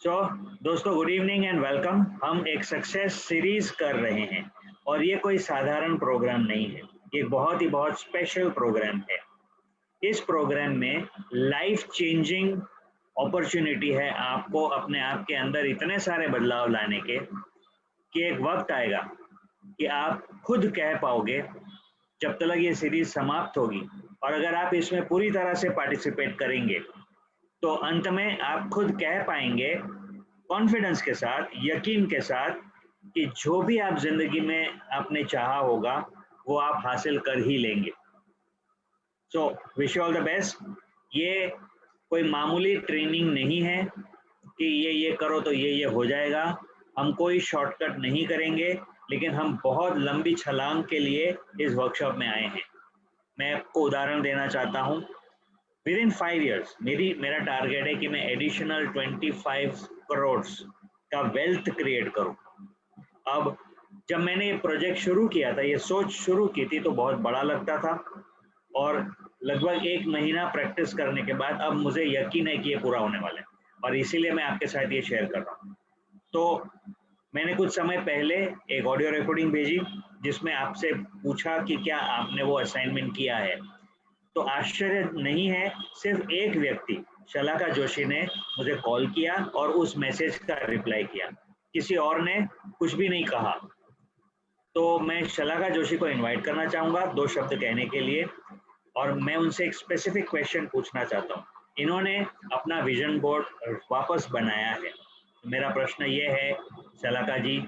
सो दोस्तों, good evening and welcome. हम एक सक्सेस सीरीज कर रहे हैं और ये कोई साधारण प्रोग्राम नहीं है, ये बहुत स्पेशल प्रोग्राम है। इस प्रोग्राम में लाइफ चेंजिंग अपॉर्चुनिटी है आपको अपने आप के अंदर इतने सारे बदलाव लाने के कि एक वक्त आएगा कि आप खुद कह पाओगे जब तक ये सीरीज समाप्त होगी, और अगर आप इसमें पूरी तरह से पार्टिसिपेट करेंगे तो अंत में आप खुद कह पाएंगे कॉन्फिडेंस के साथ, यकीन के साथ, कि जो भी आप जिंदगी में आपने चाहा होगा वो आप हासिल कर ही लेंगे। So wish you all the best. ये कोई मामूली ट्रेनिंग नहीं है कि ये करो तो ये हो जाएगा। हम कोई शॉर्टकट नहीं करेंगे, लेकिन हम बहुत लंबी छलांग के लिए इस वर्कशॉप में आए हैं। मैं आपको उदाहरण देना चाहता हूँ। विद इन 5 years मेरा टारगेट है कि मैं एडिशनल 25 करोड़ का वेल्थ क्रिएट करूं। अब जब मैंने ये प्रोजेक्ट शुरू किया था, ये सोच शुरू की थी, तो बहुत बड़ा लगता था, और लगभग 1 महीना प्रैक्टिस करने के बाद अब मुझे यकीन है कि ये पूरा होने वाला है, और इसीलिए मैं आपके साथ ये शेयर कर रहा हूँ। तो मैंने कुछ समय पहले एक ऑडियो रिकॉर्डिंग भेजी जिसमें आपसे पूछा कि क्या आपने वो असाइनमेंट किया है। तो आश्चर्य नहीं है, सिर्फ एक व्यक्ति शलाका जोशी ने मुझे कॉल किया और उस मैसेज का रिप्लाई किया, किसी और ने कुछ भी नहीं कहा। तो मैं शलाका जोशी को इनवाइट करना चाहूँगा 2 शब्द कहने के लिए, और मैं उनसे एक स्पेसिफिक क्वेश्चन पूछना चाहता हूँ। इन्होंने अपना विजन बोर्ड वापस बनाया है। मेरा प्रश्न ये है, Shalaka ji,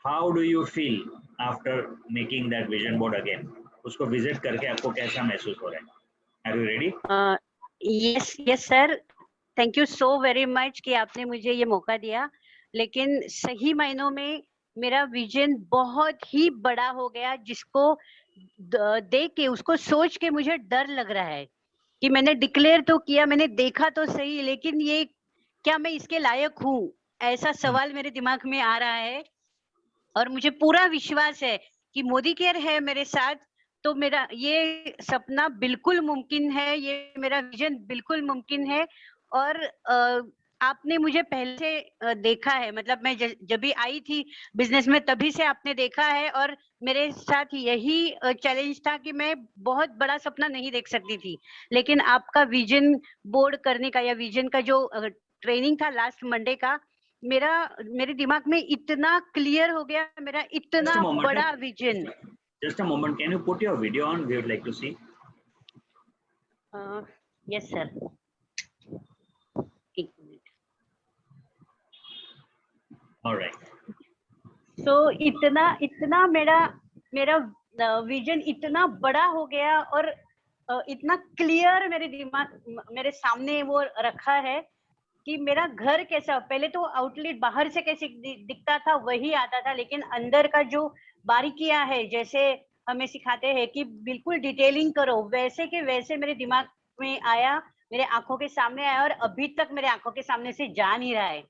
how do you feel after making that vision board again? उसको विजिट करके आपको कैसा महसूस हो रहा है? Are you ready? Yes sir, thank you so very much कि आपने मुझे ये मौका दिया। लेकिन सही मायनों में मेरा विजन बहुत ही बड़ा हो गया, जिसको देख के, उसको सोच के मुझे डर लग रहा है कि मैंने डिक्लेयर तो किया, मैंने देखा तो सही, लेकिन ये क्या मैं इसके लायक हूँ? ऐसा सवाल मेरे दिमाग में आ रहा है। और मुझे पूरा विश्वास है कि मोदी केयर है मेरे साथ, तो मेरा ये सपना बिल्कुल मुमकिन है, ये मेरा विजन बिल्कुल मुमकिन है। और आपने मुझे पहले से देखा है, मतलब मैं जब भी आई थी बिजनेस में तभी से आपने देखा है, और मेरे साथ यही चैलेंज था कि मैं बहुत बड़ा सपना नहीं देख सकती थी। लेकिन आपका विजन बोर्ड करने का या विजन का जो ट्रेनिंग था लास्ट मंडे का, मेरे दिमाग में इतना क्लियर हो गया, मेरा इतना बड़ा vision. Just a moment, can you put your video on? We would like to see. Yes sir, एक मिनट। All right. So इतना मेरा विजन इतना बड़ा हो गया, और इतना क्लियर मेरे सामने वो रखा है कि मेरा घर कैसा, पहले तो आउटलेट बाहर से कैसे दिखता था वही आता था, लेकिन अंदर का जो बारीकियां है, जैसे हमें सिखाते हैं कि बिल्कुल डिटेलिंग करो, वैसे के वैसे मेरे दिमाग में आया, मेरे आंखों के सामने आया, और अभी तक मेरे आंखों के सामने से जा नहीं रहा है।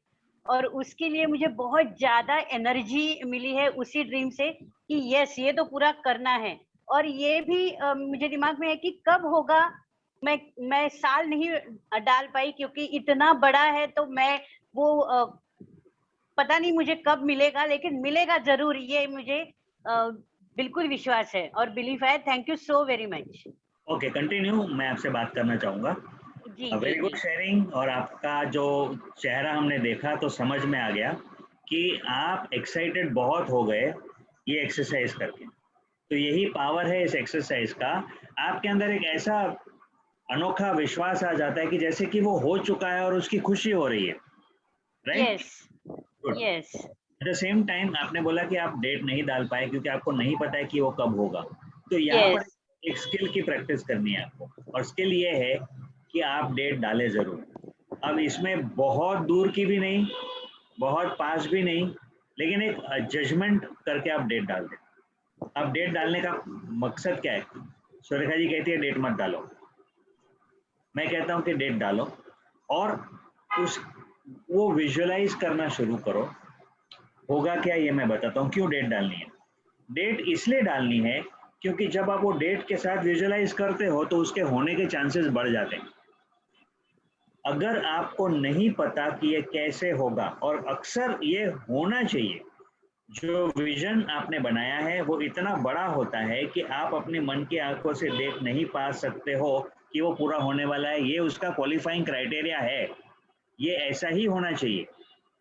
और उसके लिए मुझे बहुत ज्यादा एनर्जी मिली है उसी ड्रीम से कि यस, ये तो पूरा करना है। और ये भी मुझे दिमाग में है कि कब होगा, मैं साल नहीं डाल पाई क्योंकि इतना बड़ा है, तो मैं वो पता नहीं मुझे कब मिलेगा, लेकिन मिलेगा जरूर, ये मुझे बिल्कुल विश्वास है और बिलीफ है। Thank you so very much. Okay, continue. मैं आपसे बात करना चाहूँगा। Very good sharing. और आपका जो चेहरा हमने देखा तो समझ में आ गया कि आप एक्साइटेड बहुत हो गए ये एक्सरसाइज करके। तो यही पावर है इस एक्सरसाइज का। आपके अंदर एक ऐसा अनोखा विश्वास आ जाता है कि जैसे कि वो हो चुका है और उसकी खुशी हो रही है, right? Yes. At the same time आपने बोला कि आप डेट नहीं डाल पाए क्योंकि आपको नहीं पता है कि वो कब होगा। तो यहाँ पर एक स्किल की प्रैक्टिस करनी है आपको, और स्किल ये है कि आप डेट डालें जरूर। अब इसमें बहुत दूर की भी नहीं, बहुत पास भी नहीं, लेकिन एक जजमेंट करके आप डेट डाल दें। अब डेट डालने का मकसद क्या है? सुरेखा जी कहती है डेट मत डालो, मैं कहता हूँ कि डेट डालो, और उस वो विजुअलाइज करना शुरू करो। होगा क्या ये मैं बताता हूँ। क्यों डेट डालनी है? डेट इसलिए डालनी है क्योंकि जब आप वो डेट के साथ विजुअलाइज करते हो तो उसके होने के चांसेस बढ़ जाते हैं। अगर आपको नहीं पता कि ये कैसे होगा, और अक्सर ये होना चाहिए, जो विजन आपने बनाया है वो इतना बड़ा होता है कि आप अपने मन की आंखों से देख नहीं पा सकते हो कि वो पूरा होने वाला है, ये उसका क्वालिफाइंग क्राइटेरिया है। ये ऐसा ही होना चाहिए।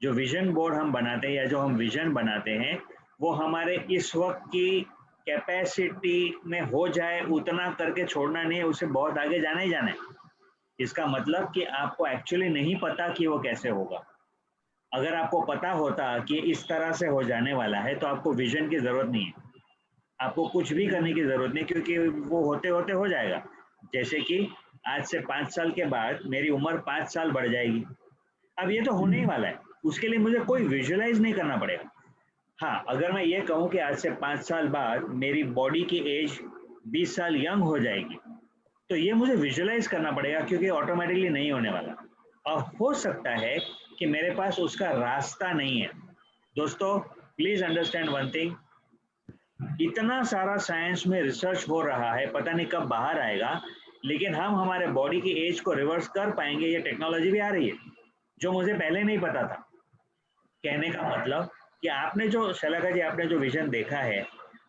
जो विजन बोर्ड हम बनाते हैं या जो हम विजन बनाते हैं, वो हमारे इस वक्त की कैपेसिटी में हो जाए उतना करके छोड़ना नहीं है, उसे बहुत आगे जाना ही जाना है। इसका मतलब कि आपको एक्चुअली नहीं पता कि वो कैसे होगा। अगर आपको पता होता कि इस तरह से हो जाने वाला है तो आपको विजन की जरूरत नहीं है, आपको कुछ भी करने की जरूरत नहीं, क्योंकि वो होते होते हो जाएगा। जैसे कि आज से 5 साल के बाद मेरी उम्र 5 साल बढ़ जाएगी, अब ये तो होने ही वाला है, उसके लिए मुझे कोई विजुअलाइज नहीं करना पड़ेगा। हाँ, अगर मैं ये कहूँ कि आज से 5 साल बाद मेरी बॉडी की एज 20 साल यंग हो जाएगी, तो ये मुझे विजुअलाइज करना पड़ेगा, क्योंकि ऑटोमेटिकली नहीं होने वाला। और हो सकता है कि मेरे पास उसका रास्ता नहीं है। दोस्तों, प्लीज अंडरस्टैंड वन थिंग, इतना सारा साइंस में रिसर्च हो रहा है, पता नहीं कब बाहर आएगा, लेकिन हम हमारे बॉडी की एज को रिवर्स कर पाएंगे, ये टेक्नोलॉजी भी आ रही है, जो मुझे पहले नहीं पता था। कहने का मतलब कि आपने जो शलाका जी, आपने जो विजन देखा है,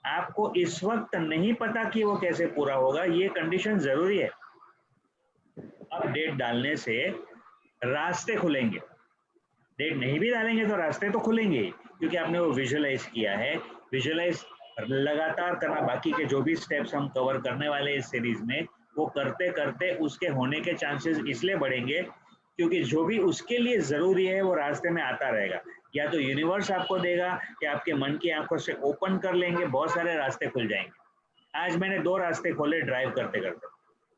आपको इस वक्त नहीं पता कि वो कैसे पूरा होगा, ये कंडीशन जरूरी है। अब डेट डालने से रास्ते खुलेंगे, डेट नहीं भी डालेंगे तो रास्ते तो खुलेंगे, क्योंकि आपने वो विजुअलाइज किया है। विजुअलाइज लगातार करना, बाकी के जो भी स्टेप्स हम कवर करने वाले इस सीरीज में, वो करते करते उसके होने के चांसेस इसलिए बढ़ेंगे क्योंकि जो भी उसके लिए जरूरी है वो रास्ते में आता रहेगा। या तो यूनिवर्स आपको देगा, या आपके मन की आंखों से ओपन कर लेंगे, बहुत सारे रास्ते खुल जाएंगे। आज मैंने 2 रास्ते खोले ड्राइव करते करते,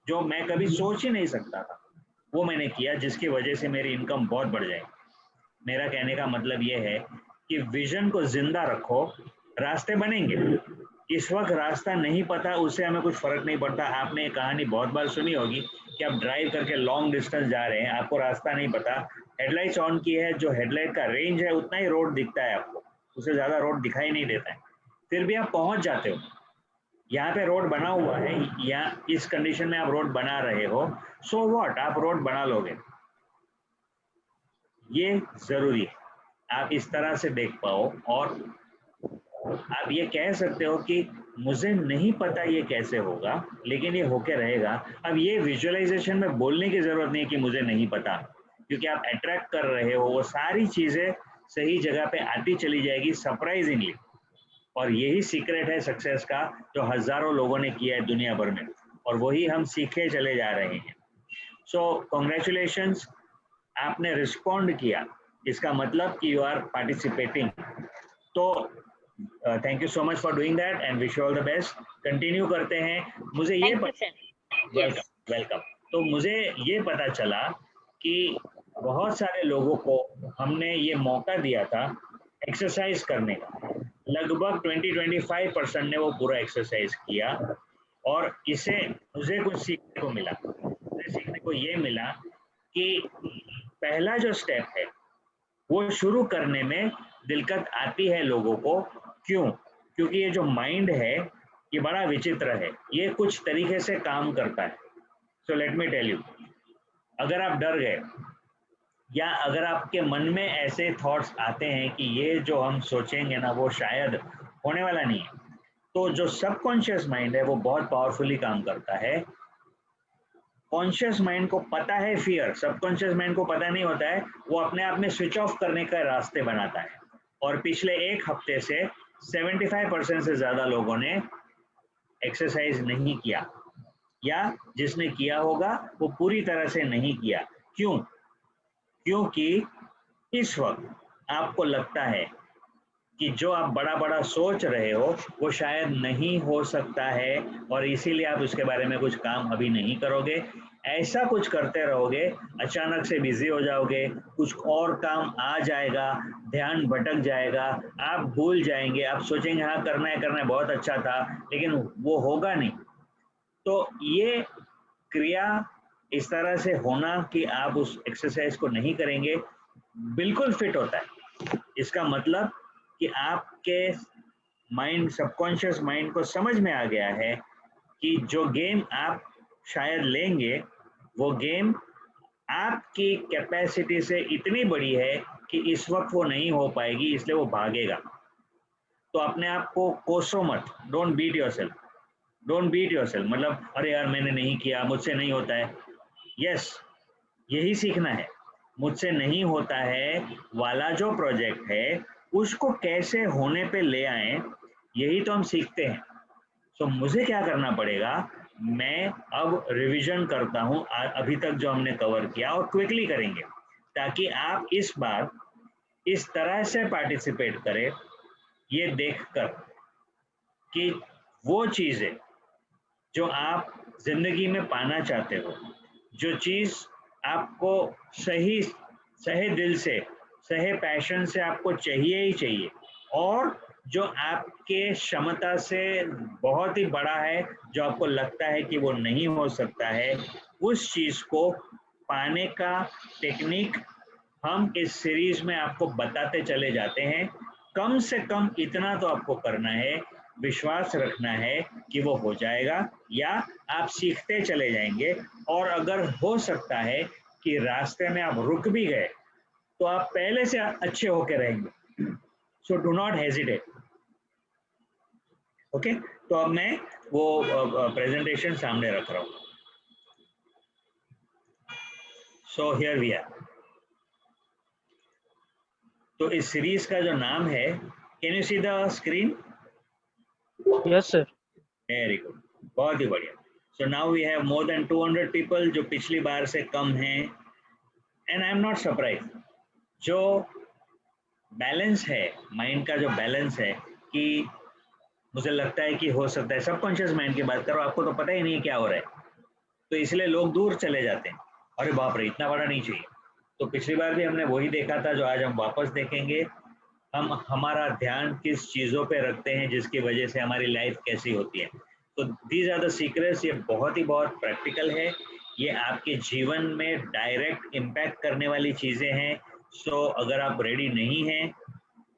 जो मैं कभी सोच ही नहीं सकता था, वो मैंने किया, जिसकी वजह से मेरी इनकम बहुत बढ़ जाएगी। मेरा कहने का मतलब ये है कि विजन को जिंदा रखो, रास्ते बनेंगे। इस वक्त रास्ता नहीं पता, उससे हमें कुछ फर्क नहीं पड़ता। आपने एक कहानी बहुत बार सुनी होगी कि आप ड्राइव करके लॉन्ग डिस्टेंस जा रहे हैं, आपको रास्ता नहीं पता, हेडलाइट्स ऑन की है, जो हेडलाइट का रेंज है उतना ही रोड दिखता है आपको, उससे ज्यादा रोड दिखाई नहीं देता है, फिर भी आप पहुंच जाते हो। यहाँ पे रोड बना हुआ है, या इस कंडीशन में आप रोड बना रहे हो, सो व्हाट, आप रोड बना लोगे, ये जरूरी है आप इस तरह से देख पाओ। और आप ये कह सकते हो कि मुझे नहीं पता ये कैसे होगा, लेकिन ये होके रहेगा। अब ये विजुअलाइजेशन में बोलने की जरूरत नहीं कि मुझे नहीं पता, क्योंकि आप अट्रैक्ट कर रहे हो, वो सारी चीजें सही जगह पे आती चली जाएगी सरप्राइजिंगली। और यही सीक्रेट है सक्सेस का, जो हजारों लोगों ने किया है दुनिया भर में, और वही हम सीखे चले जा रहे हैं। सो कॉन्ग्रेचुलेशंस, आपने रिस्पॉन्ड किया, इसका मतलब कि यू आर पार्टिसिपेटिंग। तो thank you so much for doing that and wish you all the best. Continue करते हैं। मुझे ये thank you sir. Yes. Welcome welcome. तो मुझे ये पता चला कि बहुत सारे लोगों को हमने ये मौका दिया था एक्सरसाइज करने का, लगभग 20-25% ने वो पूरा एक्सरसाइज किया, और इसे मुझे कुछ सीखने को मिला। मुझे सीखने को ये मिला कि पहला जो स्टेप है वो शुरू करने में दिक्कत आती है लोगों को। क्यों? क्योंकि ये जो माइंड है ये बड़ा विचित्र है, ये कुछ तरीके से काम करता है। So let me tell you, अगर आप डर गए, या अगर आपके मन में ऐसे थॉट्स आते हैं कि ये जो हम सोचेंगे ना वो शायद होने वाला नहीं है, तो जो सबकॉन्शियस माइंड है वो बहुत पावरफुली काम करता है। कॉन्शियस माइंड को पता है फियर, सबकॉन्शियस माइंड को पता नहीं होता है, वो अपने आप में स्विच ऑफ करने का रास्ते बनाता है। और पिछले 1 हफ्ते से 75% से ज्यादा लोगों ने एक्सरसाइज नहीं किया, या जिसने किया होगा वो पूरी तरह से नहीं किया। क्यों? क्योंकि इस वक्त आपको लगता है कि जो आप बड़ा बड़ा सोच रहे हो वो शायद नहीं हो सकता है, और इसीलिए आप उसके बारे में कुछ काम अभी नहीं करोगे। ऐसा कुछ करते रहोगे, अचानक से बिजी हो जाओगे, कुछ और काम आ जाएगा, ध्यान भटक जाएगा, आप भूल जाएंगे, आप सोचेंगे हाँ करना है बहुत अच्छा था, लेकिन वो होगा नहीं। तो ये क्रिया इस तरह से होना कि आप उस एक्सरसाइज को नहीं करेंगे, बिल्कुल फिट होता है। इसका मतलब कि आपके माइंड, सबकॉन्शियस माइंड को समझ में आ गया है कि जो गेम आप शायद लेंगे वो गेम आपकी कैपेसिटी से इतनी बड़ी है कि इस वक्त वो नहीं हो पाएगी, इसलिए वो भागेगा। तो अपने आप को कोसो मत, don't beat yourself, don't beat yourself, मतलब अरे यार मैंने नहीं किया, मुझसे नहीं होता है। यस, यही सीखना है। मुझसे नहीं होता है वाला जो प्रोजेक्ट है उसको कैसे होने पे ले आए, यही तो हम सीखते हैं। सो मुझे क्या करना पड़ेगा, मैं अब रिवीजन करता हूँ अभी तक जो हमने कवर किया, और क्विकली करेंगे ताकि आप इस बार इस तरह से पार्टिसिपेट करें, ये देखकर कि वो चीज़ें जो आप जिंदगी में पाना चाहते हो, जो चीज़ आपको सही सही दिल से, सही पैशन से आपको चाहिए ही चाहिए, और जो आपके क्षमता से बहुत ही बड़ा है, जो आपको लगता है कि वो नहीं हो सकता है, उस चीज़ को पाने का टेक्निक हम इस सीरीज में आपको बताते चले जाते हैं। कम से कम इतना तो आपको करना है, विश्वास रखना है कि वो हो जाएगा, या आप सीखते चले जाएंगे। और अगर हो सकता है कि रास्ते में आप रुक भी गए तो आप पहले से अच्छे होके रहेंगे। So do not hesitate. Okay, तो अब मैं वो प्रेजेंटेशन सामने रख रहा हूँ। So here we are. तो इस सीरीज का जो नाम है, can you see the screen? Yes sir. Very good, बहुत ही बढ़िया। So now we have more than 200 people, जो पिछली बार से कम हैं, and I am not surprise. जो बैलेंस है, माइंड का जो बैलेंस है, कि मुझे लगता है कि हो सकता है, सबकॉन्शियस माइंड की बात करो, आपको तो पता ही नहीं है क्या हो रहा है, तो इसलिए लोग दूर चले जाते हैं, अरे बाप रे इतना बड़ा नहीं चाहिए। तो पिछली बार भी हमने वही देखा था जो आज हम वापस देखेंगे। हम हमारा ध्यान किस चीज़ों पे रखते हैं जिसकी वजह से हमारी लाइफ कैसी होती है। तो दीज आर द सीक्रेट्स। ये बहुत ही बहुत प्रैक्टिकल है, ये आपके जीवन में डायरेक्ट इम्पैक्ट करने वाली चीज़ें हैं। सो अगर आप रेडी नहीं हैं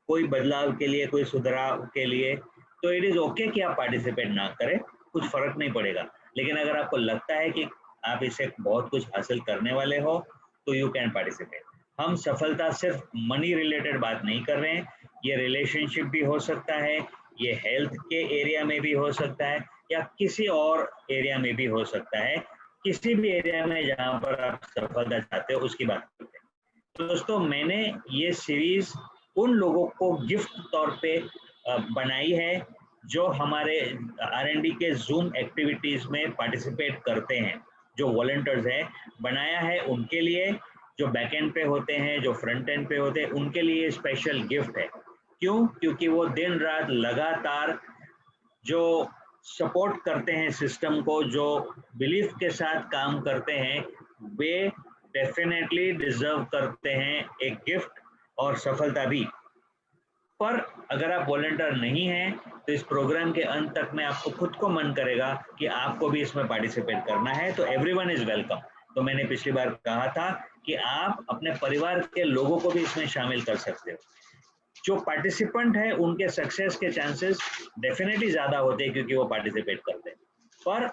कोई बदलाव के लिए, कोई सुधार के लिए, तो इट इज़ ओके कि आप पार्टिसिपेट ना करें, कुछ फर्क नहीं पड़ेगा। लेकिन अगर आपको लगता है कि आप इससे बहुत कुछ हासिल करने वाले हो, तो यू कैन पार्टिसिपेट। हम सफलता सिर्फ मनी रिलेटेड बात नहीं कर रहे हैं, ये रिलेशनशिप भी हो सकता है, ये हेल्थ के एरिया में भी हो सकता है, या किसी और एरिया में भी हो सकता है। किसी भी एरिया में जहाँ पर आप सफलता चाहते हो उसकी बात करते हैं। तो दोस्तों, मैंने ये सीरीज उन लोगों को गिफ्ट तौर पे बनाई है जो हमारे R&D के जूम एक्टिविटीज में पार्टिसिपेट करते हैं, जो वॉलंटियर्स हैं। बनाया है उनके लिए, जो बैक एंड पे होते हैं, जो फ्रंट एंड पे होते हैं, उनके लिए स्पेशल गिफ्ट है। क्यों? क्योंकि वो दिन रात लगातार जो सपोर्ट करते हैं सिस्टम को, जो बिलीफ के साथ काम करते हैं, वे डेफिनेटली डिजर्व करते हैं एक गिफ्ट और सफलता भी। पर अगर आप वॉलंटियर नहीं हैं तो इस प्रोग्राम के अंत तक में आपको खुद को मन करेगा कि आपको भी इसमें पार्टिसिपेट करना है, तो एवरीवन इज वेलकम। तो मैंने पिछली बार कहा था कि आप अपने परिवार के लोगों को भी इसमें शामिल कर सकते हो। जो पार्टिसिपेंट है उनके सक्सेस के चांसेस डेफिनेटली ज्यादा होते हैं क्योंकि वो पार्टिसिपेट करते हैं, पर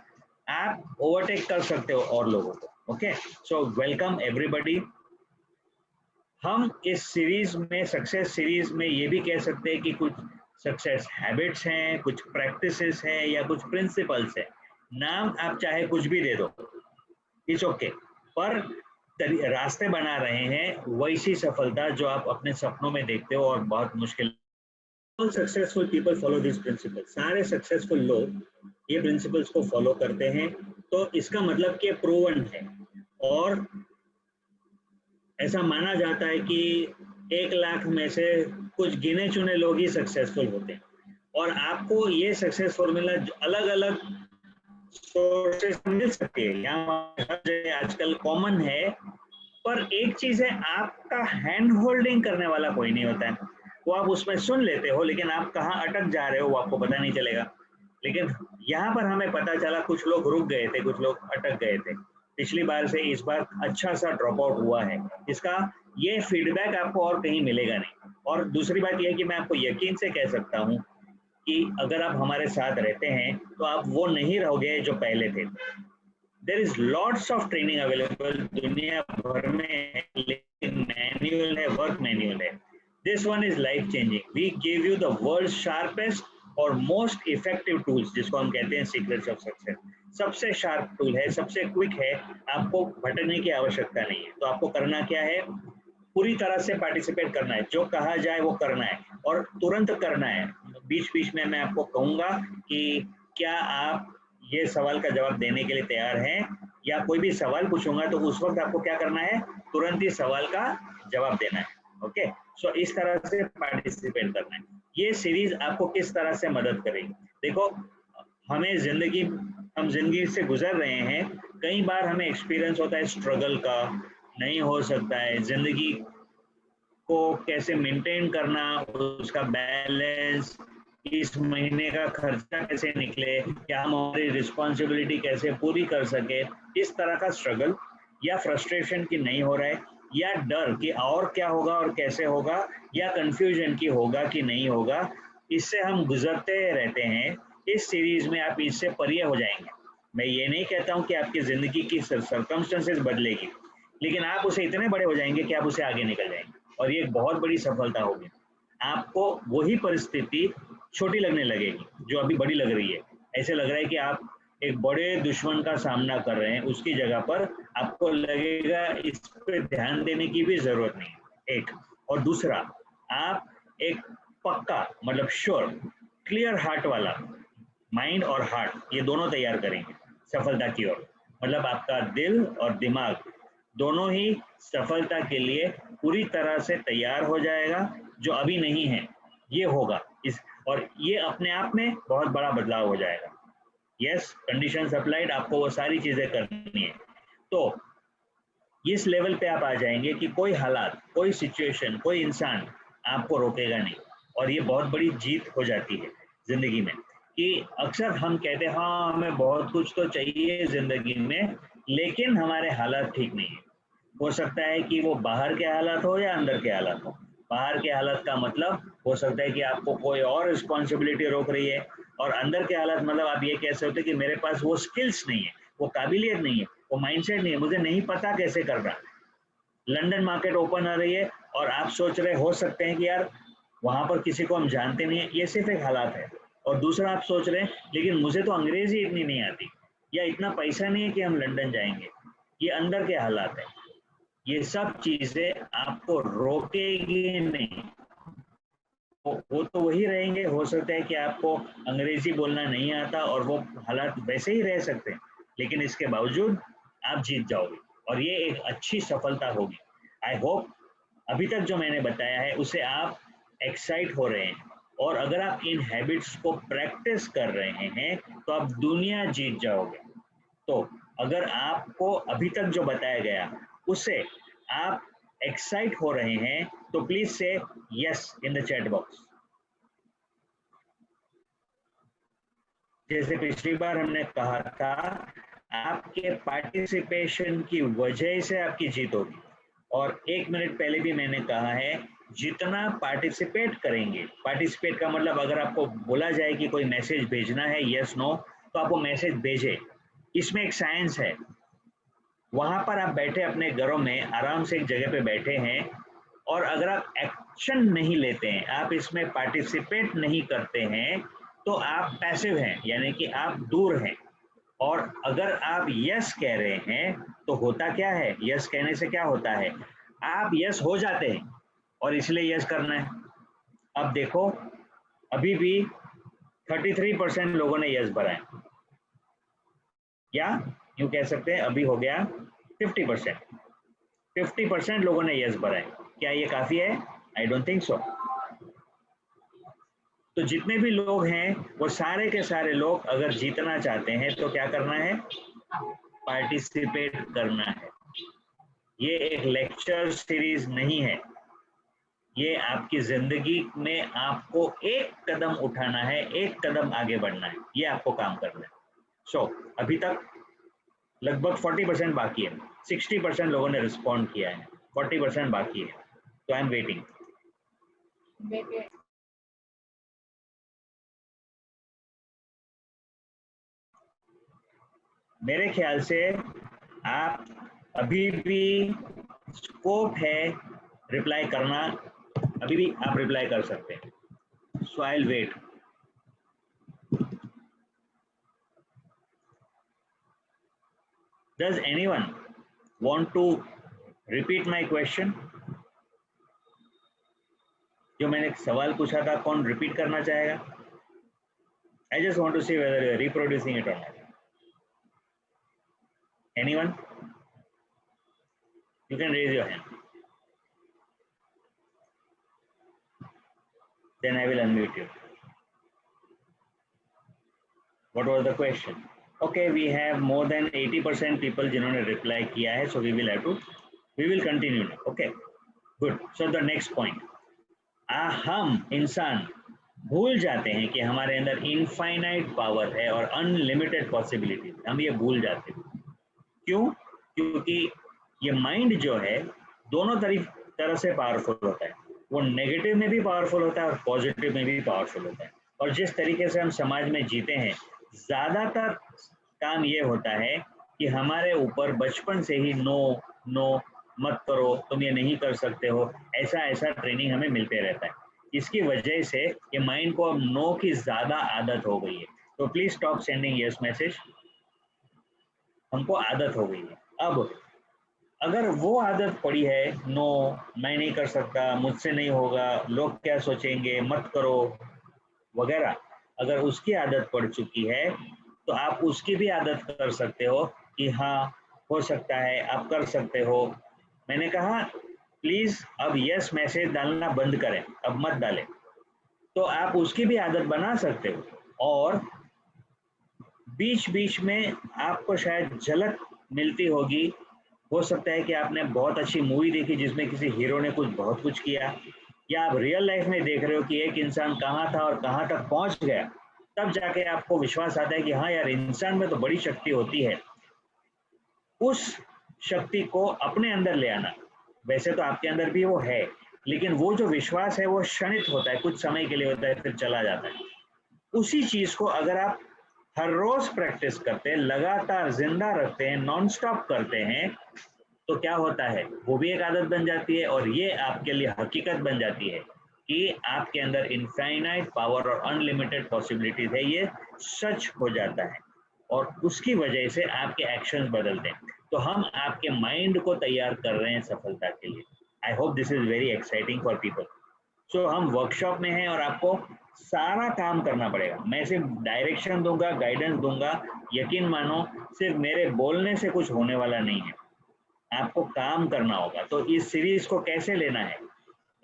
आप ओवरटेक कर सकते हो और लोगों को। Okay, so welcome everybody. हम इस सीरीज में, सक्सेस सीरीज में, ये भी कह सकते हैं कि कुछ सक्सेस हैबिट्स हैं, कुछ प्रैक्टिसेस हैं, या कुछ प्रिंसिपल्स हैं। नाम आप चाहे कुछ भी दे दो, इट्स ओके, पर रास्ते बना रहे हैं वैसी सफलता जो आप अपने सपनों में देखते हो, और बहुत मुश्किल। Successful people follow this principle. सारे सक्सेसफुल लोग ये प्रिंसिपल्स को फॉलो करते हैं, तो इसका मतलब कि प्रूवन है। और ऐसा माना जाता है कि 1 लाख में से कुछ गिने चुने लोग ही सक्सेसफुल होते हैं। और आपको ये सक्सेस फॉर्मूला अलग अलग सोर्सेस मिल सकती है, यहाँ आजकल कॉमन है। पर एक चीज है, आपका हैंड होल्डिंग करने वाला कोई नहीं होता है। वो आप उसमें सुन लेते हो, लेकिन आप कहाँ अटक जा रहे हो वो आपको पता नहीं चलेगा। लेकिन यहाँ पर हमें पता चला कुछ लोग रुक गए थे, कुछ लोग अटक गए थे। पिछली बार से इस बार अच्छा सा ड्रॉप आउट हुआ है, इसका ये फीडबैक आपको और कहीं मिलेगा नहीं। और दूसरी बात यह है कि मैं आपको यकीन से कह सकता हूँ कि अगर आप हमारे साथ रहते हैं तो आप वो नहीं रहोगे जो पहले थे। There is lots of training available, दुनिया भर में है, लेकिन मैनुअल है, वर्क मैनुअल है. This one is life changing. We give you the world sharpest और मोस्ट इफेक्टिव टूल्स, जिसको हम कहते हैं सीक्रेट्स ऑफ सक्सेस. सबसे शार्प टूल है, सबसे क्विक है, आपको भटकने की आवश्यकता नहीं है. तो आपको करना क्या है, पूरी तरह से पार्टिसिपेट करना है, जो कहा जाए वो करना है और तुरंत करना है. बीच बीच में मैं आपको कहूंगा कि क्या आप ये सवाल का जवाब देने के लिए तैयार हैं, या कोई भी सवाल पूछूंगा तो उस वक्त आपको क्या करना है, तुरंत ही सवाल का जवाब देना है. ओके, सो इस तरह से पार्टिसिपेट करना है. ये सीरीज आपको किस तरह से मदद करेगी. देखो, हम जिंदगी से गुजर रहे हैं, कई बार हमें एक्सपीरियंस होता है स्ट्रगल का, नहीं हो सकता है, जिंदगी को कैसे मेंटेन करना, उसका बैलेंस, इस महीने का खर्चा कैसे निकले, क्या हम हमारी रिस्पॉन्सिबिलिटी कैसे पूरी कर सके, इस तरह का स्ट्रगल या फ्रस्ट्रेशन की नहीं हो रहा है, या डर कि और क्या होगा और कैसे होगा, या कंफ्यूजन की होगा कि नहीं होगा, इससे हम गुजरते रहते हैं. इस सीरीज में आप इससे परे हो जाएंगे. मैं ये नहीं कहता हूँ कि आपकी जिंदगी की सर्कमस्टेंसेस बदलेगी, लेकिन आप उसे इतने बड़े हो जाएंगे कि आप उसे आगे निकल जाएंगे, और ये एक बहुत बड़ी सफलता होगी. आपको वही परिस्थिति छोटी लगने लगेगी जो अभी बड़ी लग रही है. ऐसे लग रहा है कि आप एक बड़े दुश्मन का सामना कर रहे हैं, उसकी जगह पर आपको लगेगा इस पे ध्यान देने की भी जरूरत नहीं है. एक, और दूसरा, आप एक पक्का, मतलब श्योर, क्लियर हार्ट वाला माइंड और हार्ट, ये दोनों तैयार करेंगे सफलता की ओर. मतलब आपका दिल और दिमाग दोनों ही सफलता के लिए पूरी तरह से तैयार हो जाएगा. जो अभी नहीं है ये होगा इस, और ये अपने आप में बहुत बड़ा बदलाव हो जाएगा. यस, कंडीशन अप्लाइड, आपको वो सारी चीजें करनी है. तो इस लेवल पे आप आ जाएंगे कि कोई हालात, कोई सिचुएशन, कोई इंसान आपको रोकेगा नहीं. और ये बहुत बड़ी जीत हो जाती है जिंदगी में. कि अक्सर हम कहते हैं हाँ हमें बहुत कुछ तो चाहिए जिंदगी में, लेकिन हमारे हालात ठीक नहीं है. हो सकता है कि वो बाहर के हालात हो या अंदर के हालात हो. बाहर के हालात का मतलब हो सकता है कि आपको कोई और रिस्पॉन्सिबिलिटी रोक रही है, और अंदर के हालात मतलब आप ये कह सकते हो कि मेरे पास वो स्किल्स नहीं है, वो काबिलियत नहीं है, वो माइंडसेट नहीं है, मुझे नहीं पता कैसे करना. लंदन मार्केट ओपन हो रही है और आप सोच रहे हो सकते हैं कि यार वहां पर किसी को हम जानते नहीं है, ये सिर्फ एक हालात है. और दूसरा आप सोच रहे हैं लेकिन मुझे तो अंग्रेजी इतनी नहीं आती, या इतना पैसा नहीं है कि हम लंदन जाएंगे. ये अंदर के हालात है. ये सब चीजें आपको रोकेगी नहीं. वो तो वही रहेंगे. हो सकता है कि आपको अंग्रेजी बोलना नहीं आता और वो हालात वैसे ही रह सकते हैं, लेकिन इसके बावजूद आप जीत जाओगे, और ये एक अच्छी सफलता होगी. आई होप अभी तक जो मैंने बताया है उसे आप एक्साइट हो रहे हैं, और अगर आप इन हैबिट्स को प्रैक्टिस कर रहे हैं तो आप दुनिया जीत जाओगे. तो अगर आपको अभी तक जो बताया गया उससे आप एक्साइट हो रहे हैं तो प्लीज से yes in the chat box. जैसे पिछली बार हमने कहा था, आपके पार्टिसिपेशन की वजह से आपकी जीत होगी. और 1 मिनट पहले भी मैंने कहा है, जितना पार्टिसिपेट करेंगे, पार्टिसिपेट का मतलब अगर आपको बोला जाए कि कोई मैसेज भेजना है यस नो, तो आपको मैसेज भेजे. इसमें एक साइंस है. वहां पर आप बैठे अपने घरों में आराम से एक जगह पे बैठे हैं, और अगर आप एक्शन नहीं लेते हैं, आप इसमें पार्टिसिपेट नहीं करते हैं, तो आप पैसिव हैं, यानी कि आप दूर हैं. और अगर आप यस कह रहे हैं तो होता क्या है, यस कहने से क्या होता है, आप यस हो जाते हैं, और इसलिए यस करना है. अब देखो, अभी भी 33% लोगों ने यस भरा है, या यूं कह सकते हैं अभी हो गया 50%. 50% लोगों ने यस भरा है. क्या ये काफी है? I don't think so. तो जितने भी लोग हैं वो सारे के सारे लोग अगर जीतना चाहते हैं तो क्या करना है, पार्टिसिपेट करना है. ये एक लेक्चर सीरीज नहीं है, ये आपकी जिंदगी में आपको एक कदम उठाना है, एक कदम आगे बढ़ना है, ये आपको काम करना है. सो अभी तक लगभग 40% बाकी है. 60% लोगों ने रिस्पॉन्ड किया है, 40% बाकी है. तो आई एम वेटिंग. मेरे ख्याल से आप अभी भी स्कोप है रिप्लाई करना, अभी भी आप रिप्लाई कर सकते हैं. So I'll wait. Does anyone want to repeat my question? जो मैंने एक सवाल पूछा था, कौन रिपीट करना चाहेगा? I just want to see whether you are reproducing it or not. Anyone? You can raise your hand. Then I will unmute you. What was the question? Okay, we have more than 80% people जिन्होंने reply किया है, so we will continue now. Okay, good. So the next point. हम इंसान भूल जाते हैं कि हमारे अंदर इनफाइनाइट पावर है और अनलिमिटेड पॉसिबिलिटी, हम ये भूल जाते हैं. क्यों? क्योंकि ये माइंड जो है दोनों तरह से पावरफुल होता है. वो नेगेटिव में भी पावरफुल होता है और पॉजिटिव में भी पावरफुल होता है. और जिस तरीके से हम समाज में जीते हैं, ज़्यादातर काम ये होता है कि हमारे ऊपर बचपन से ही नो नो मत करो, तुम ये नहीं कर सकते हो, ऐसा ट्रेनिंग हमें मिलते रहता है. इसकी वजह से ये माइंड को अब नो की ज़्यादा आदत हो गई है. तो please stop sending yes message. हमको आदत हो गई है. अब अगर वो आदत पड़ी है, नो मैं नहीं कर सकता, मुझसे नहीं होगा, लोग क्या सोचेंगे, मत करो वगैरह, अगर उसकी आदत पड़ चुकी है तो आप उसकी भी आदत कर सकते हो कि हाँ हो सकता है, आप कर सकते हो. मैंने कहा प्लीज अब यस मैसेज डालना बंद करें, अब मत डालें. तो आप उसकी भी आदत बना सकते हो. और बीच बीच में आपको शायद झलक मिलती होगी, हो सकता है कि आपने बहुत अच्छी मूवी देखी जिसमें किसी हीरो ने बहुत कुछ किया, या आप रियल लाइफ में देख रहे हो कि एक इंसान कहाँ था और कहाँ तक पहुँच गया, तब जाके आपको विश्वास आता है कि हाँ यार, इंसान में तो बड़ी शक्ति होती है. उस शक्ति को अपने अंदर ले आना. वैसे तो आपके अंदर भी वो है, लेकिन वो जो विश्वास है वो क्षणिक होता है, कुछ समय के लिए होता है, फिर चला जाता है. उसी चीज को अगर आप हर रोज प्रैक्टिस करते हैं, लगातार जिंदा रखते हैं, नॉन स्टॉप करते हैं, तो क्या होता है, वो भी एक आदत बन जाती है और ये आपके लिए हकीकत बन जाती है कि आपके अंदर इनफाइनाइट पावर और अनलिमिटेड पॉसिबिलिटीज है. ये सच हो जाता है और उसकी वजह से आपके एक्शंस बदलते हैं. तो हम आपके माइंड को तैयार कर रहे हैं सफलता के लिए. I hope this is very exciting for people. So हम वर्कशॉप में हैं और आपको सारा काम करना पड़ेगा. मैं सिर्फ डायरेक्शन दूंगा, गाइडेंस दूंगा. यकीन मानो सिर्फ मेरे बोलने से कुछ होने वाला नहीं है, आपको काम करना होगा. तो इस सीरीज को कैसे लेना है,